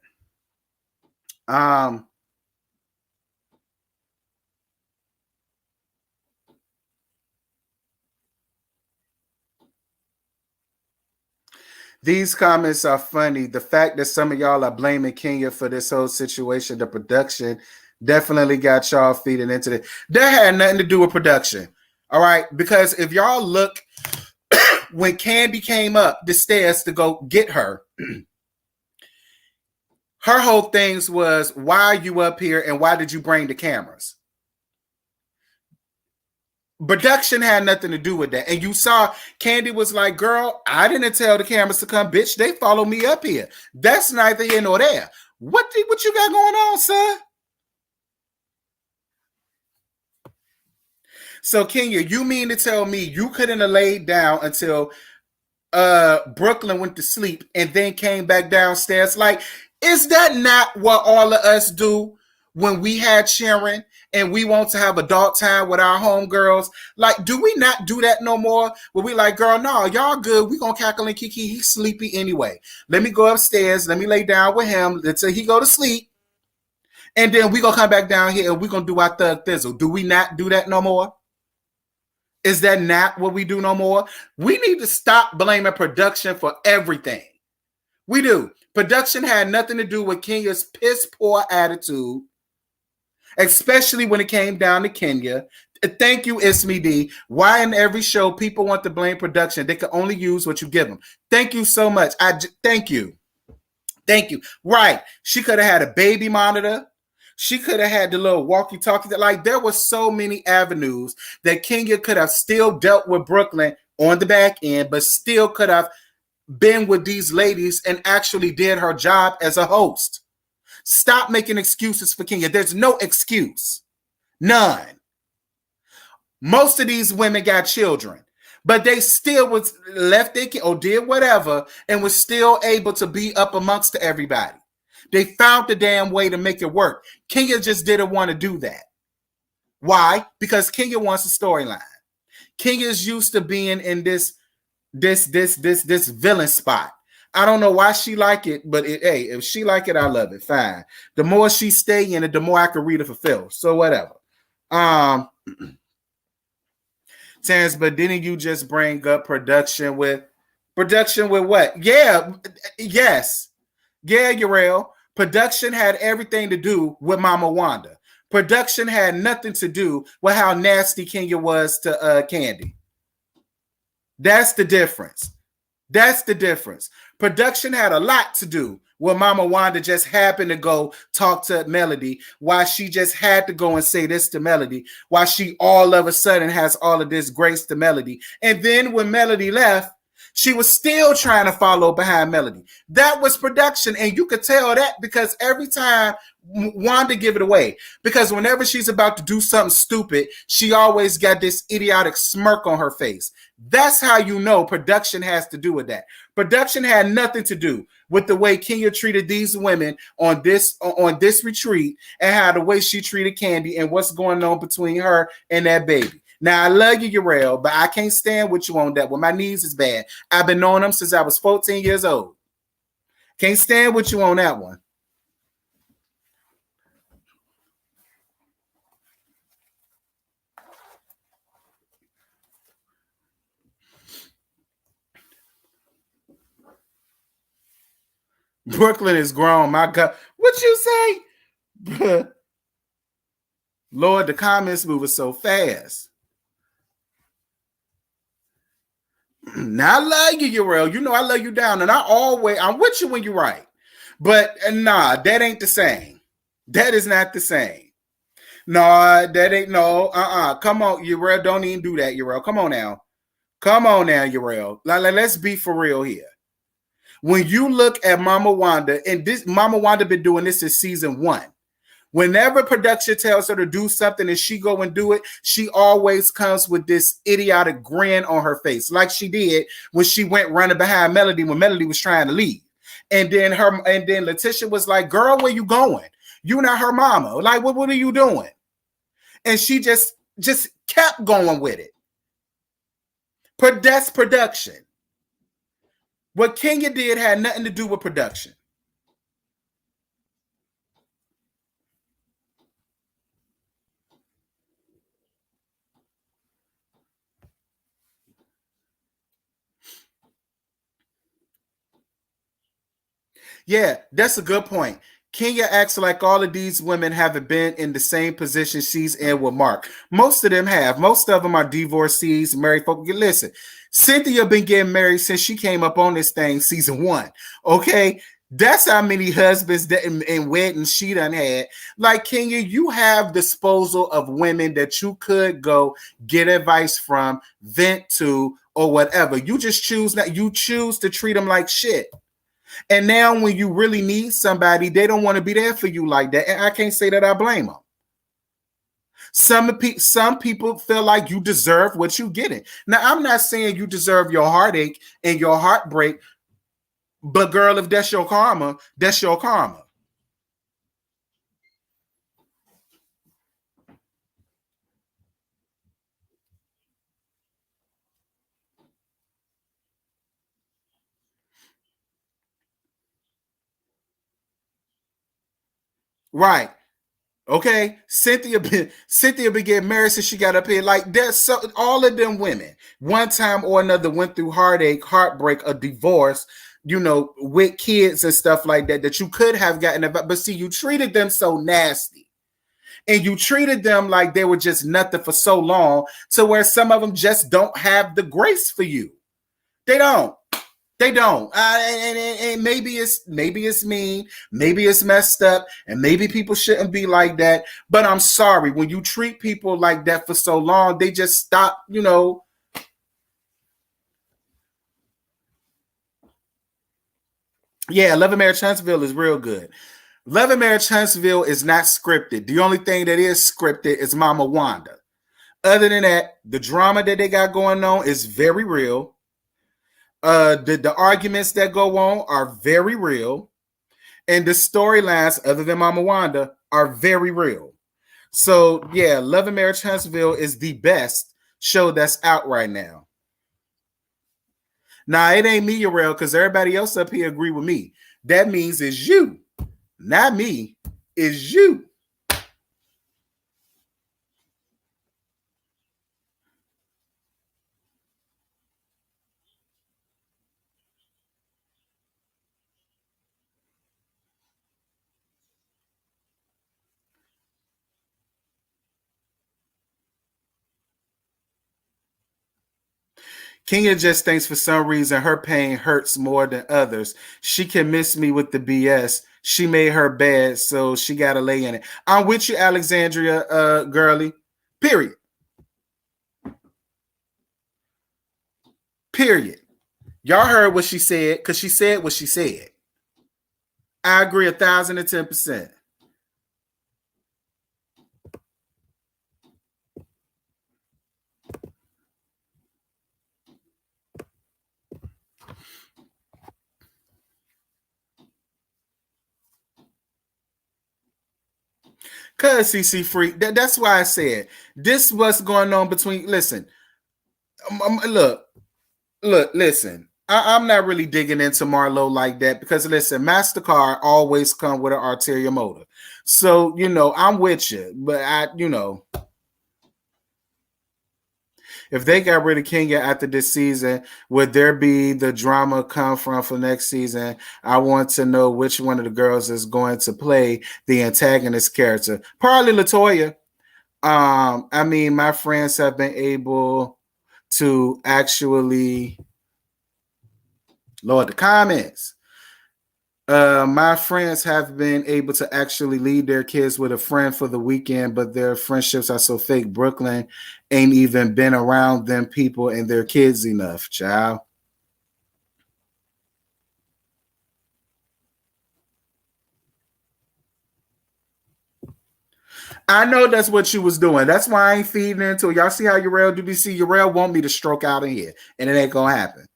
These comments are funny. The fact that some of y'all are blaming Kenya for this whole situation, the production definitely got y'all feeding into it. That had nothing to do with production. All right. Because if y'all look, when Candy came up the stairs to go get her, her whole things was, why are you up here and why did you bring the cameras? Production had nothing to do with that. And you saw Candy was like, girl, I didn't tell the cameras to come, bitch. They follow me up here. That's neither here nor there. What you got going on, sir? So, Kenya, you mean to tell me you couldn't have laid down until Brooklyn went to sleep and then came back downstairs? Like, is that not what all of us do when we had Sharon and we want to have adult time with our homegirls? Like, do we not do that no more? Where we like, girl, no, y'all good. We gonna cackle and kiki. He's sleepy anyway. Let me go upstairs. Let me lay down with him until he go to sleep. And then we gonna come back down here and we gonna do our thug thizzle. Do we not do that no more? Is that not what we do no more? We need to stop blaming production for everything. We do. Production had nothing to do with Kenya's piss poor attitude, especially when it came down to Kenya. Thank you, Ismi D. Why in every show people want to blame production? They can only use what you give them. Thank you so much. Thank you. Thank you. Right. She could have had a baby monitor. She could have had the little walkie-talkie. Like, there were so many avenues that Kenya could have still dealt with Brooklyn on the back end, but still could have been with these ladies and actually did her job as a host. Stop making excuses for Kenya. There's no excuse. None. Most of these women got children, but they still was left their kid or did whatever and was still able to be up amongst everybody. They found the damn way to make it work. Kenya just didn't want to do that. Why? Because Kenya wants a storyline. Kenya's used to being in this villain spot. I don't know why she like it, but hey, if she like it, I love it. Fine. The more she stay in it, the more I can read it for Phil. So whatever. Terrence, but didn't you just bring up production with what? Yeah, yes. Yeah, Uriel. Production had everything to do with Mama Wanda. Production had nothing to do with how nasty Kenya was to Candy. That's the difference. That's the difference. Production had a lot to do with Mama Wanda just happened to go talk to Melody, why she just had to go and say this to Melody, why she all of a sudden has all of this grace to Melody. And then when Melody left, she was still trying to follow behind Melody. That was production, and you could tell that because every time Wanda give it away, because whenever she's about to do something stupid, she always got this idiotic smirk on her face. That's how you know production has to do with that. Production had nothing to do with the way Kenya treated these women on this retreat and how the way she treated Candy and what's going on between her and that baby. Now, I love you, Uriel, but I can't stand with you on that one. My knees is bad. I've been knowing them since I was 14 years old. Can't stand with you on that one. Brooklyn is grown. My God. What you say? Lord, the comments moving so fast. Now, I love you, Uriel. You know I love you down, and I'm with you when you're right. But nah, that ain't the same. That is not the same. No, that ain't no. Come on, Uriel. Don't even do that, Uriel. Come on now. Come on now, Uriel. Let's be for real here. When you look at Mama Wanda, and this Mama Wanda been doing this since season 1. Whenever production tells her to do something and she go and do it, she always comes with this idiotic grin on her face, like she did when she went running behind Melody when Melody was trying to leave. And then Letitia was like, "Girl, where you going? You not her mama. Like, what are you doing?" And she just kept going with it. That's production. What Kenya did had nothing to do with production. Yeah, that's a good point. Kenya acts like all of these women haven't been in the same position she's in with Mark. Most of them have. Most of them are divorcees, married folk. Listen, Cynthia been getting married since she came up on this thing season 1. Okay, that's how many husbands and weddings she done had. Like, Kenya, you have disposal of women that you could go get advice from, vent to, or whatever. You just choose that. You choose to treat them like shit. And now when you really need somebody, they don't want to be there for you like that. And I can't say that I blame them. Some people feel like you deserve what you're getting. Now, I'm not saying you deserve your heartache and your heartbreak, but girl, if that's your karma, that's your karma. Right. Okay, Cynthia been getting married since she got up here. Like, there's all of them women, one time or another, went through heartache, heartbreak, a divorce, with kids and stuff like that. That you could have gotten about, but see, you treated them so nasty, and you treated them like they were just nothing for so long, to where some of them just don't have the grace for you. They don't. They don't. And maybe it's mean, maybe it's messed up, and maybe people shouldn't be like that. But I'm sorry, when you treat people like that for so long, they just stop, Yeah, Love and Marriage Huntsville is real good. Love and Marriage Huntsville is not scripted. The only thing that is scripted is Mama Wanda. Other than that, the drama that they got going on is very real. The arguments that go on are very real. And the storylines, other than Mama Wanda, are very real. So, yeah, Love and Marriage Huntsville is the best show that's out right now. Now, it ain't me, Yarel, because everybody else up here agree with me. That means it's you, not me. It's you. Kenya just thinks for some reason her pain hurts more than others. She can miss me with the BS. She made her bad, so she got to lay in it. I'm with you, Alexandria, girly. Period. Period. Y'all heard what she said because she said what she said. I agree 1,010%. Cause CC Freak, that's why I said this what's going on between. Listen, look, listen. I'm not really digging into Marlo like that because listen, MasterCard always come with an ulterior motive. So I'm with you, but if they got rid of Kenya after this season, would there be the drama come from for next season? I want to know which one of the girls is going to play the antagonist character. Probably LaToya. I mean, my friends have been able to actually, Lord, the comments. My friends have been able to actually leave their kids with a friend for the weekend, but their friendships are so fake. Brooklyn ain't even been around them people and their kids enough, child. I know that's what you was doing. That's why I ain't feeding into it. Y'all see how Urel do this? See, Urel want me to stroke out in here, and it ain't gonna happen.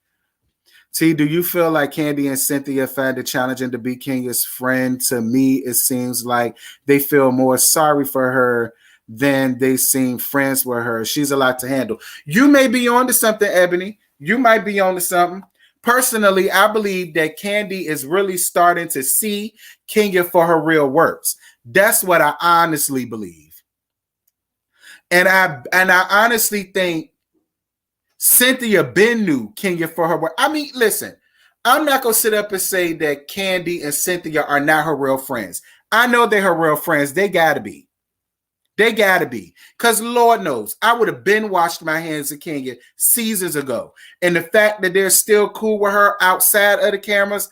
T, do you feel like Candy and Cynthia find it challenging to be Kenya's friend? To me, it seems like they feel more sorry for her than they seem friends with her. She's a lot to handle. You may be on to something, Ebony. You might be on to something. Personally, I believe that Candy is really starting to see Kenya for her real works. That's what I honestly believe. And I honestly think Cynthia been knew Kenya for her work. I mean, listen, I'm not going to sit up and say that Candy and Cynthia are not her real friends. I know they're her real friends. They got to be. They got to be. Because Lord knows, I would have been washed my hands of Kenya seasons ago. And the fact that they're still cool with her outside of the cameras,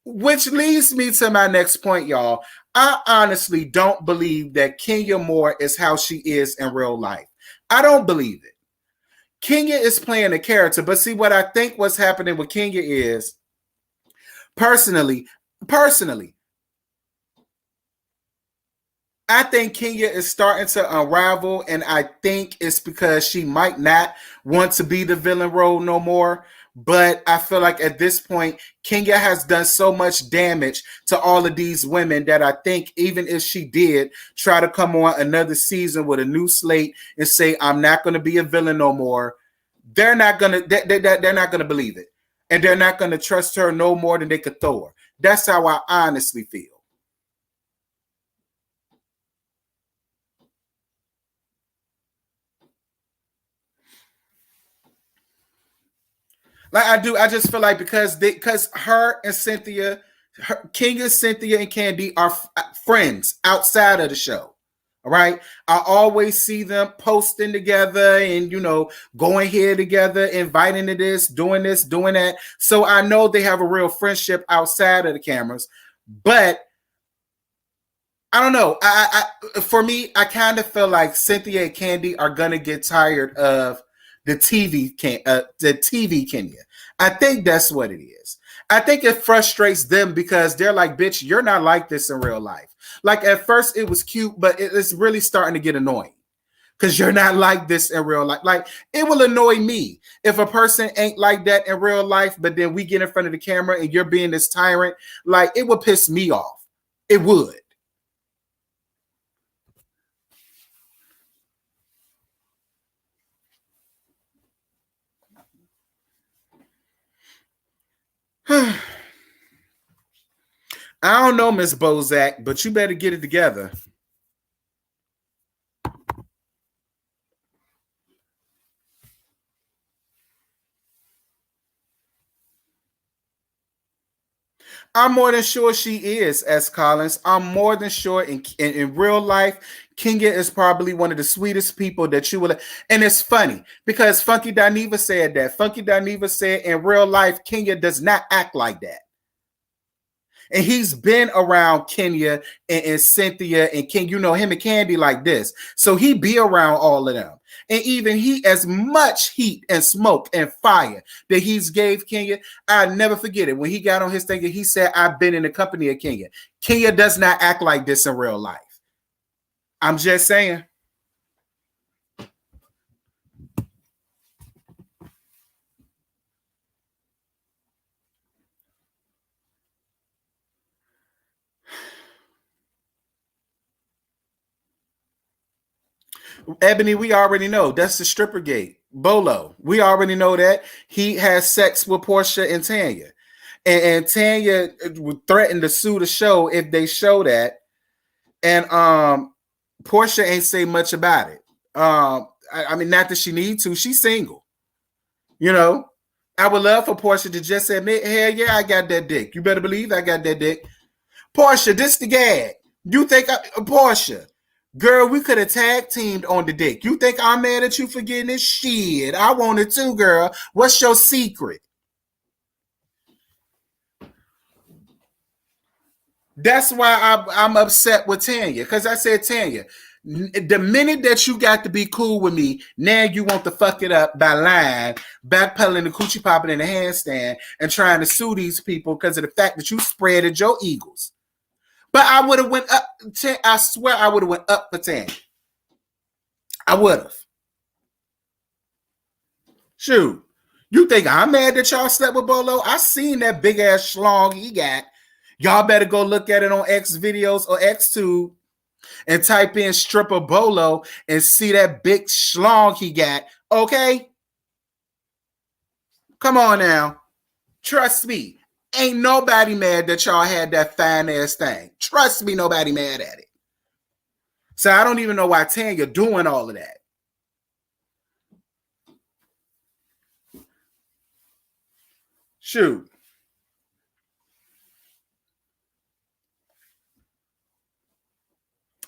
which leads me to my next point, y'all. I honestly don't believe that Kenya Moore is how she is in real life. I don't believe it. Kenya is playing a character, but see what I think what's happening with Kenya is personally, I think Kenya is starting to unravel, and I think it's because she might not want to be the villain role no more. But I feel like at this point, Kenya has done so much damage to all of these women that I think even if she did try to come on another season with a new slate and say, I'm not going to be a villain no more, they're not going to they're not going to believe it. And they're not going to trust her no more than they could throw her. That's how I honestly feel. Like I do, I just feel like because her and Cynthia, Kenya, Cynthia, and Candy are friends outside of the show. All right. I always see them posting together and, going here together, inviting to this, doing that. So I know they have a real friendship outside of the cameras. But I don't know. For me, I kind of feel like Cynthia and Candy are going to get tired of the TV Kenya. I think that's what it is. I think it frustrates them because they're like, bitch, you're not like this in real life. Like at first it was cute, but it's really starting to get annoying because you're not like this in real life. Like it will annoy me if a person ain't like that in real life, but then we get in front of the camera and you're being this tyrant. Like it would piss me off. It would. I don't know, Miss Bozak, but you better get it together. I'm more than sure she is, S. Collins. I'm more than sure in real life, Kenya is probably one of the sweetest people that you will. And it's funny because Funky Dineva said that. Funky Dineva said in real life, Kenya does not act like that. And he's been around Kenya and Cynthia and King, him and Candy like this. So he be around all of them. And even he, as much heat and smoke and fire that he's gave Kenya, I never forget it. When he got on his thing, he said, I've been in the company of Kenya. Kenya does not act like this in real life. I'm just saying. Ebony, we already know that's the stripper gate. Bolo, we already know that he has sex with Portia and Tanya, and Tanya threatened to sue the show if they show that. And Portia ain't say much about it. I mean, not that she needs to. She's single. I would love for Portia to just admit, hell yeah, I got that dick. You better believe I got that dick. Portia, this the gag. You think Portia? Girl, we could have tag teamed on the dick. You think I'm mad at you for getting this shit? I want it too, girl. What's your secret? That's why I'm upset with Tanya. Because I said, Tanya, the minute that you got to be cool with me, now you want to fuck it up by lying, backpedaling the coochie popping in the handstand, and trying to sue these people because of the fact that you spreaded your eagles. But I would have went up. I swear I would have went up for Tanya. I would have. Shoot. You think I'm mad that y'all slept with Bolo? I seen that big ass schlong he got. Y'all better go look at it on X videos or X2 and type in stripper Bolo and see that big schlong he got. Okay? Come on now. Trust me. Ain't nobody mad that y'all had that fine ass thing. Trust me, nobody mad at it. So I don't even know why Tanya doing all of that. Shoot.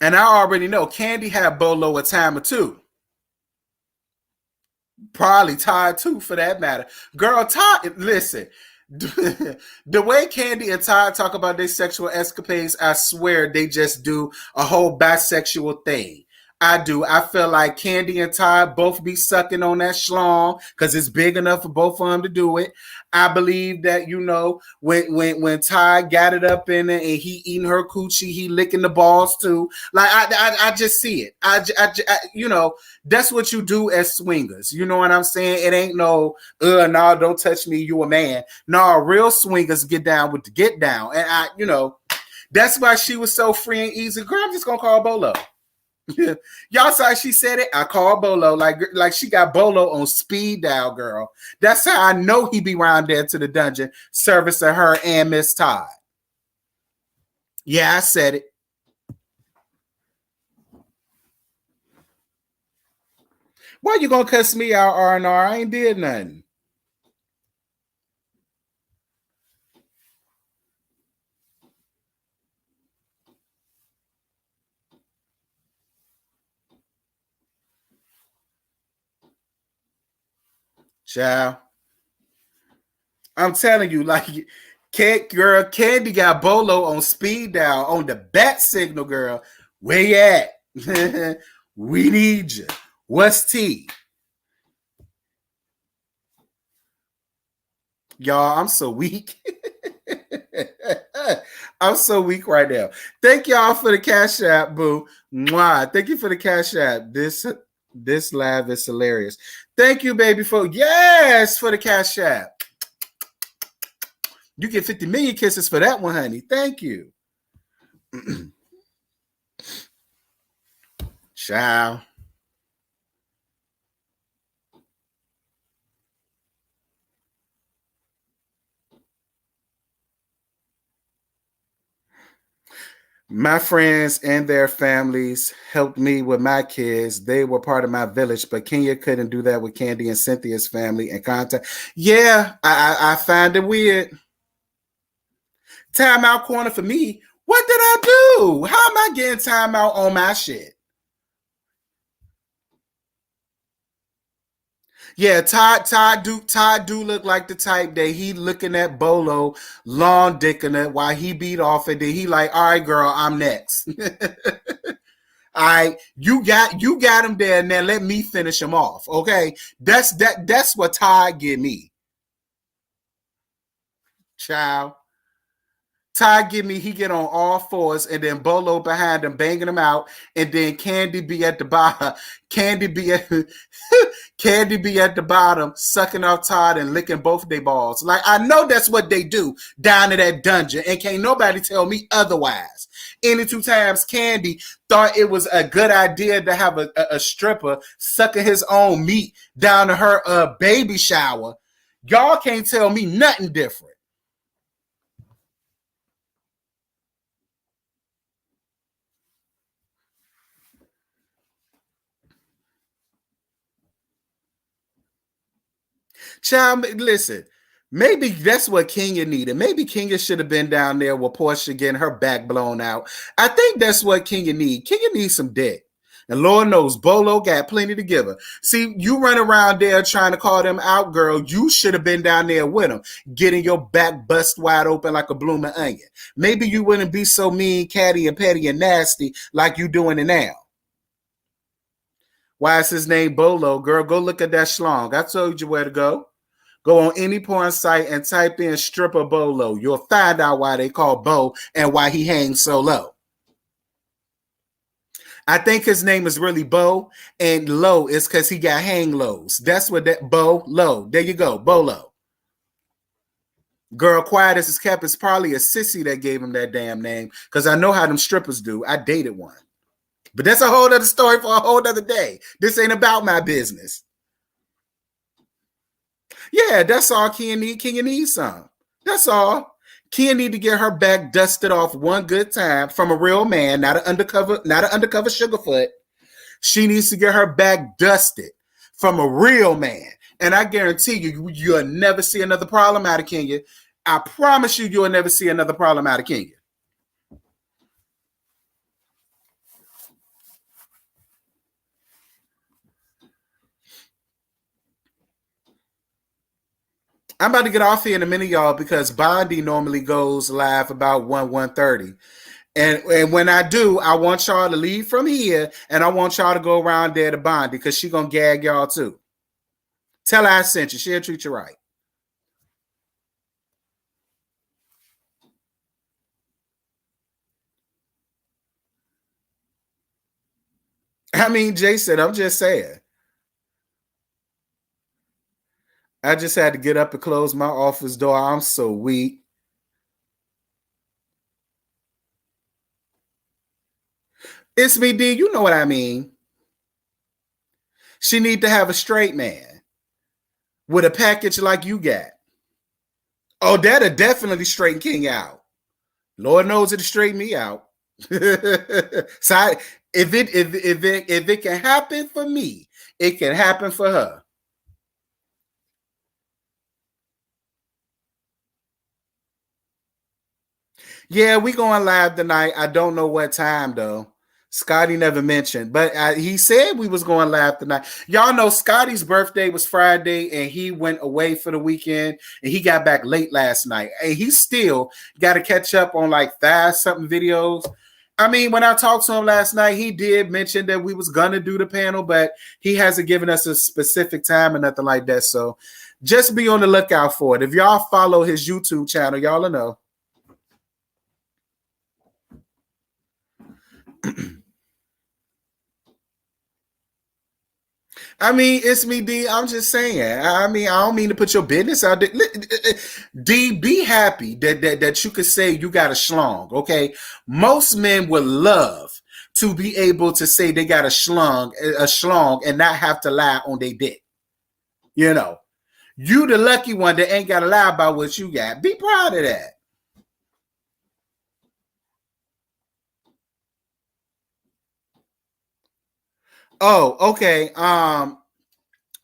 And I already know Candy had Bolo a time or two. Probably Todd too, for that matter. Girl, Todd, listen. The way Candy and Todd talk about their sexual escapades, I swear they just do a whole bisexual thing. I do. I feel like Candy and Todd both be sucking on that schlong because it's big enough for both of them to do it. I believe that when Todd got it up in there and he eating her coochie, he licking the balls too. Like I just see it. That's what you do as swingers. You know what I'm saying? It ain't no no, don't touch me, you a man. No, real swingers get down with the get down, and that's why she was so free and easy. Girl, I'm just gonna call Bolo. Y'all saw she said it. I called Bolo like she got Bolo on speed dial, girl. That's how I know he be around there to the dungeon servicing her and Miss Todd. Yeah, I said it. Why you gonna cuss me out, R&R? I ain't did nothing. Child. I'm telling you, like, girl, Candy got Bolo on speed dial on the bat signal, girl. Where you at? We need you. What's T? Y'all, I'm so weak. I'm so weak right now. Thank y'all for the cash app, boo. Mwah. Thank you for the cash app. This live is hilarious. Thank you, baby, for the cash app. You get 50 million kisses for that one, honey. Thank you. Ciao. My friends and their families helped me with my kids. They were part of my village, but Kenya couldn't do that with Candy and Cynthia's family and contact. Yeah, I find it weird. Timeout corner for me. What did I do? How am I getting timeout on my shit? Yeah, Todd do look like the type that he looking at Bolo, long dicking it while he beat off and then he like, all right, girl, I'm next. All right, you got him there. Now let me finish him off. Okay, that's what Todd give me. Child. Todd give me, he get on all fours, and then Bolo behind him, banging him out, and then Candy be at the bottom. Candy be at the bottom, sucking off Todd and licking both of their balls. Like, I know that's what they do down in that dungeon, and can't nobody tell me otherwise. Any two times Candy thought it was a good idea to have a stripper sucking his own meat down to her baby shower. Y'all can't tell me nothing different. Child, listen, maybe that's what Kenya needed. Maybe Kenya should have been down there with Portia getting her back blown out. I think that's what Kenya needs. Kenya needs some dick. And Lord knows, Bolo got plenty to give her. See, you run around there trying to call them out, girl. You should have been down there with them, getting your back bust wide open like a blooming onion. Maybe you wouldn't be so mean, catty, and petty, and nasty like you doing it now. Why is his name Bolo? Girl, go look at that schlong. I told you where to go. Go on any porn site and type in stripper Bolo. You'll find out why they call Bo and why he hangs so low. I think his name is really Bo, and low is because he got hang lows. That's what that Bo low. There you go, Bolo. Girl, quiet as it's kept. It's probably a sissy that gave him that damn name because I know how them strippers do. I dated one. But that's a whole other story for a whole other day. This ain't about my business. Yeah, that's all Kia need. Kia needs some. That's all. Kia need to get her back dusted off one good time from a real man, not an undercover sugarfoot. She needs to get her back dusted from a real man. And I guarantee you, you'll never see another problem out of Kenya. I promise you'll never see another problem out of Kenya. I'm about to get off here in a minute, y'all, because Bondi normally goes live about 1:30. And when I do, I want y'all to leave from here, and I want y'all to go around there to Bondi because she's going to gag y'all too. Tell her I sent you. She'll treat you right. I mean, Jason, I'm just saying. I just had to get up and close my office door. I'm so weak. It's me, D. You know what I mean. She need to have a straight man with a package like you got. Oh, that'll definitely straighten King out. Lord knows it'll straighten me out. So if it can happen for me, it can happen for her. Yeah, we going live tonight. I don't know what time though. Scotty never mentioned, but he said we was going live tonight. Y'all know Scotty's birthday was Friday, and he went away for the weekend, and he got back late last night. And he still got to catch up on like 5-something videos. I mean, when I talked to him last night, he did mention that we was gonna do the panel, but he hasn't given us a specific time or nothing like that. So just be on the lookout for it. If y'all follow his YouTube channel, y'all will know. I mean, it's me, D. I'm just saying. I mean, I don't mean to put your business out there. D, be happy that you could say you got a schlong, okay? Most men would love to be able to say they got a schlong and not have to lie on their dick. You know, you the lucky one that ain't got to lie about what you got. Be proud of that. Oh, okay.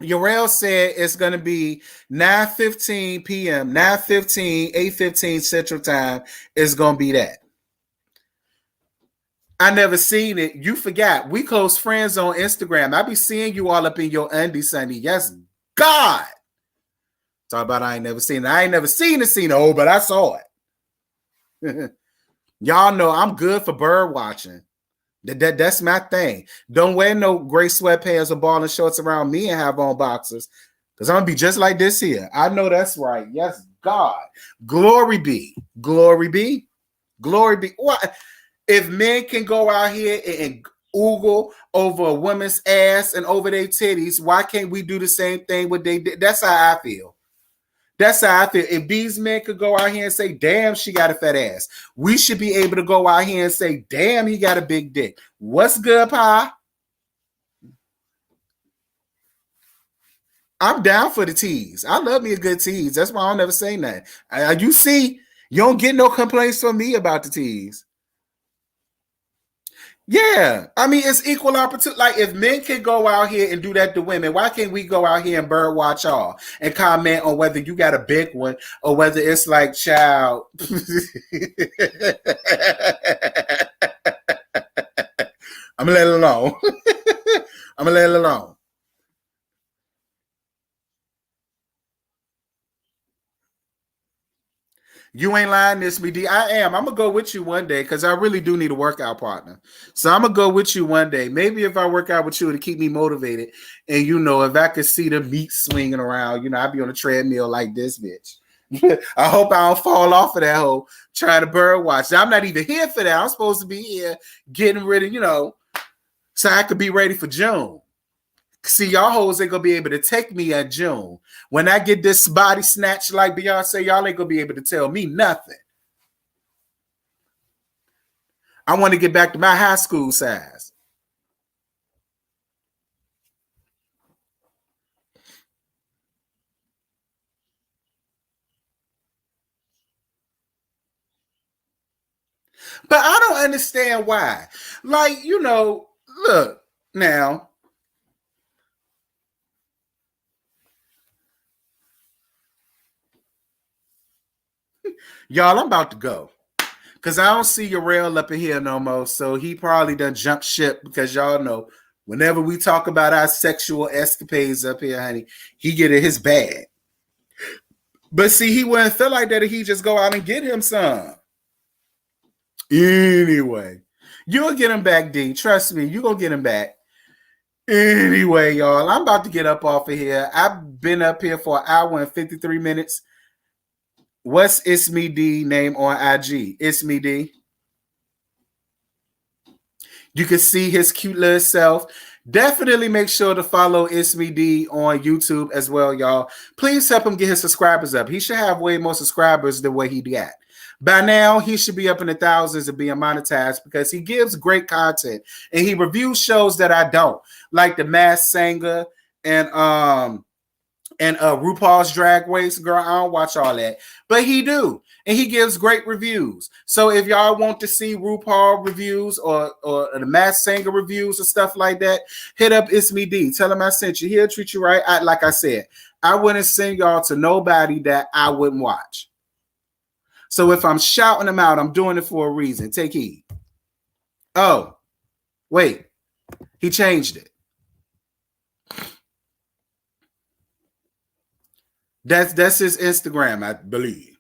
Urel said it's going to be 9:15 p.m., 9:15, 8:15 Central Time is going to be that. I never seen it. You forgot. We close friends on Instagram. I be seeing you all up in your undies, Sunday. Yes, God. Talk about I ain't never seen it. I ain't never seen it. Oh, but I saw it. Y'all know I'm good for bird watching. That's my thing. Don't wear no gray sweatpants or ball and shorts around me and have on boxers, because I'm gonna be just like this here. I know that's right. Yes, God. Glory be. Glory be. Glory be. What if men can go out here and oogle over a woman's ass and over their titties? Why can't we do the same thing with they did? That's how I feel. That's how I feel. If these men could go out here and say, damn, she got a fat ass, we should be able to go out here and say, damn, he got a big dick. What's good, Pa? I'm down for the tease. I love me a good tease. That's why I don't never say nothing. You see, you don't get no complaints from me about the tease. Yeah, I mean, it's equal opportunity. Like, if men can go out here and do that to women, why can't we go out here and bird watch y'all and comment on whether you got a big one or whether it's like, child. I'm gonna let it alone. I'm gonna let it alone. You ain't lying, this me, D. I am. I'm gonna go with you one day because I really do need a workout partner. So I'm gonna go with you one day. Maybe if I work out with you to keep me motivated, and if I could see the meat swinging around, I'd be on a treadmill like this, bitch. I hope I don't fall off of that hole trying to bird watch. I'm not even here for that. I'm supposed to be here getting ready, so I could be ready for June. See, y'all hoes ain't gonna be able to take me in June. When I get this body snatched like Beyonce, y'all ain't gonna be able to tell me nothing. I want to get back to my high school size. But I don't understand why. Like, look, now. Y'all, I'm about to go. Because I don't see Urel up in here no more. So he probably done jumped ship, because y'all know whenever we talk about our sexual escapades up here, honey, he get in his bag. But see, he wouldn't feel like that if he just go out and get him some. Anyway, you'll get him back, D. Trust me, you're going to get him back. Anyway, y'all, I'm about to get up off of here. I've been up here for an hour and 53 minutes. What's It's Me D name on IG? It's Me D. You can see his cute little self. Definitely make sure to follow It's Me D on YouTube as well, y'all. Please help him get his subscribers up. He should have way more subscribers than what he got. By now, he should be up in the thousands of being monetized, because he gives great content and he reviews shows that I don't, like The Masked Singer and RuPaul's Drag Race. Girl, I don't watch all that, but he do, and he gives great reviews. So if y'all want to see RuPaul reviews or the Masked Singer reviews or stuff like that, hit up It's Me D. Tell him I sent you. He'll treat you right. Like I said, I wouldn't send y'all to nobody that I wouldn't watch. So if I'm shouting them out, I'm doing it for a reason. Take heed. Oh, Wait, he changed it. That's his Instagram, I believe.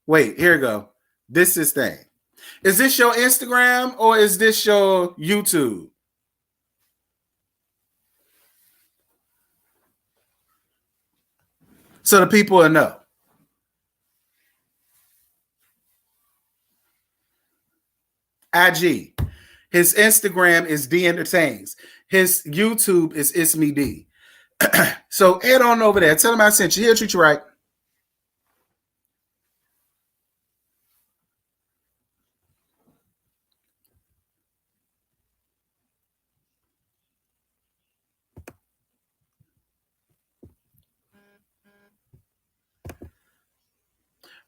Wait, here we go. This is thing. Is this your Instagram or is this your YouTube? So the people will know. IG. His Instagram is D Entertains. His YouTube is It's Me D. So head on over there. Tell him I sent you. He'll treat you right.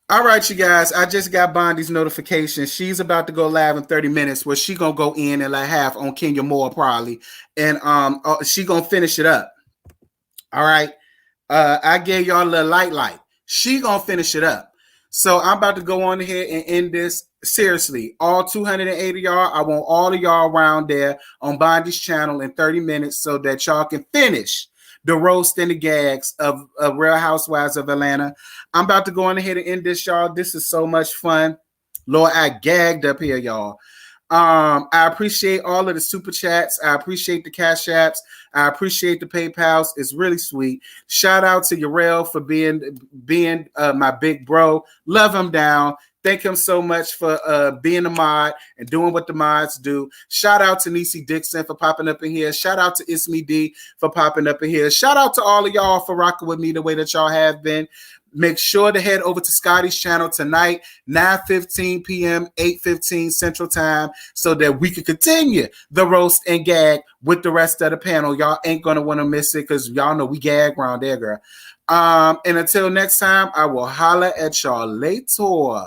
All right, you guys. I just got Bondi's notification. She's about to go live in 30 minutes. Where she gonna go in and like half on Kenya Moore probably, and she gonna finish it up. All right. I gave y'all a little light. She gonna finish it up. So I'm about to go on ahead and end this. Seriously, all 280 y'all. I want all of y'all around there on Bondi's channel in 30 minutes so that y'all can finish the roast and the gags of Real Housewives of Atlanta. I'm about to go on ahead and end this, y'all. This is so much fun. Lord, I gagged up here, y'all. I appreciate all of the super chats. I appreciate the cash apps. I appreciate the PayPals. It's really sweet. Shout out to Yarel for being my big bro. Love him down. Thank him so much for being a mod and doing what the mods do. Shout out to Niecy Dixon for popping up in here. Shout out to It's Me D for popping up in here. Shout out to all of y'all for rocking with me the way that y'all have been. Make sure to head over to Scotty's channel tonight, 9:15 p.m., 8:15 Central Time, so that we can continue the roast and gag with the rest of the panel. Y'all ain't going to want to miss it because y'all know we gag around there, girl. And until next time, I will holler at y'all later.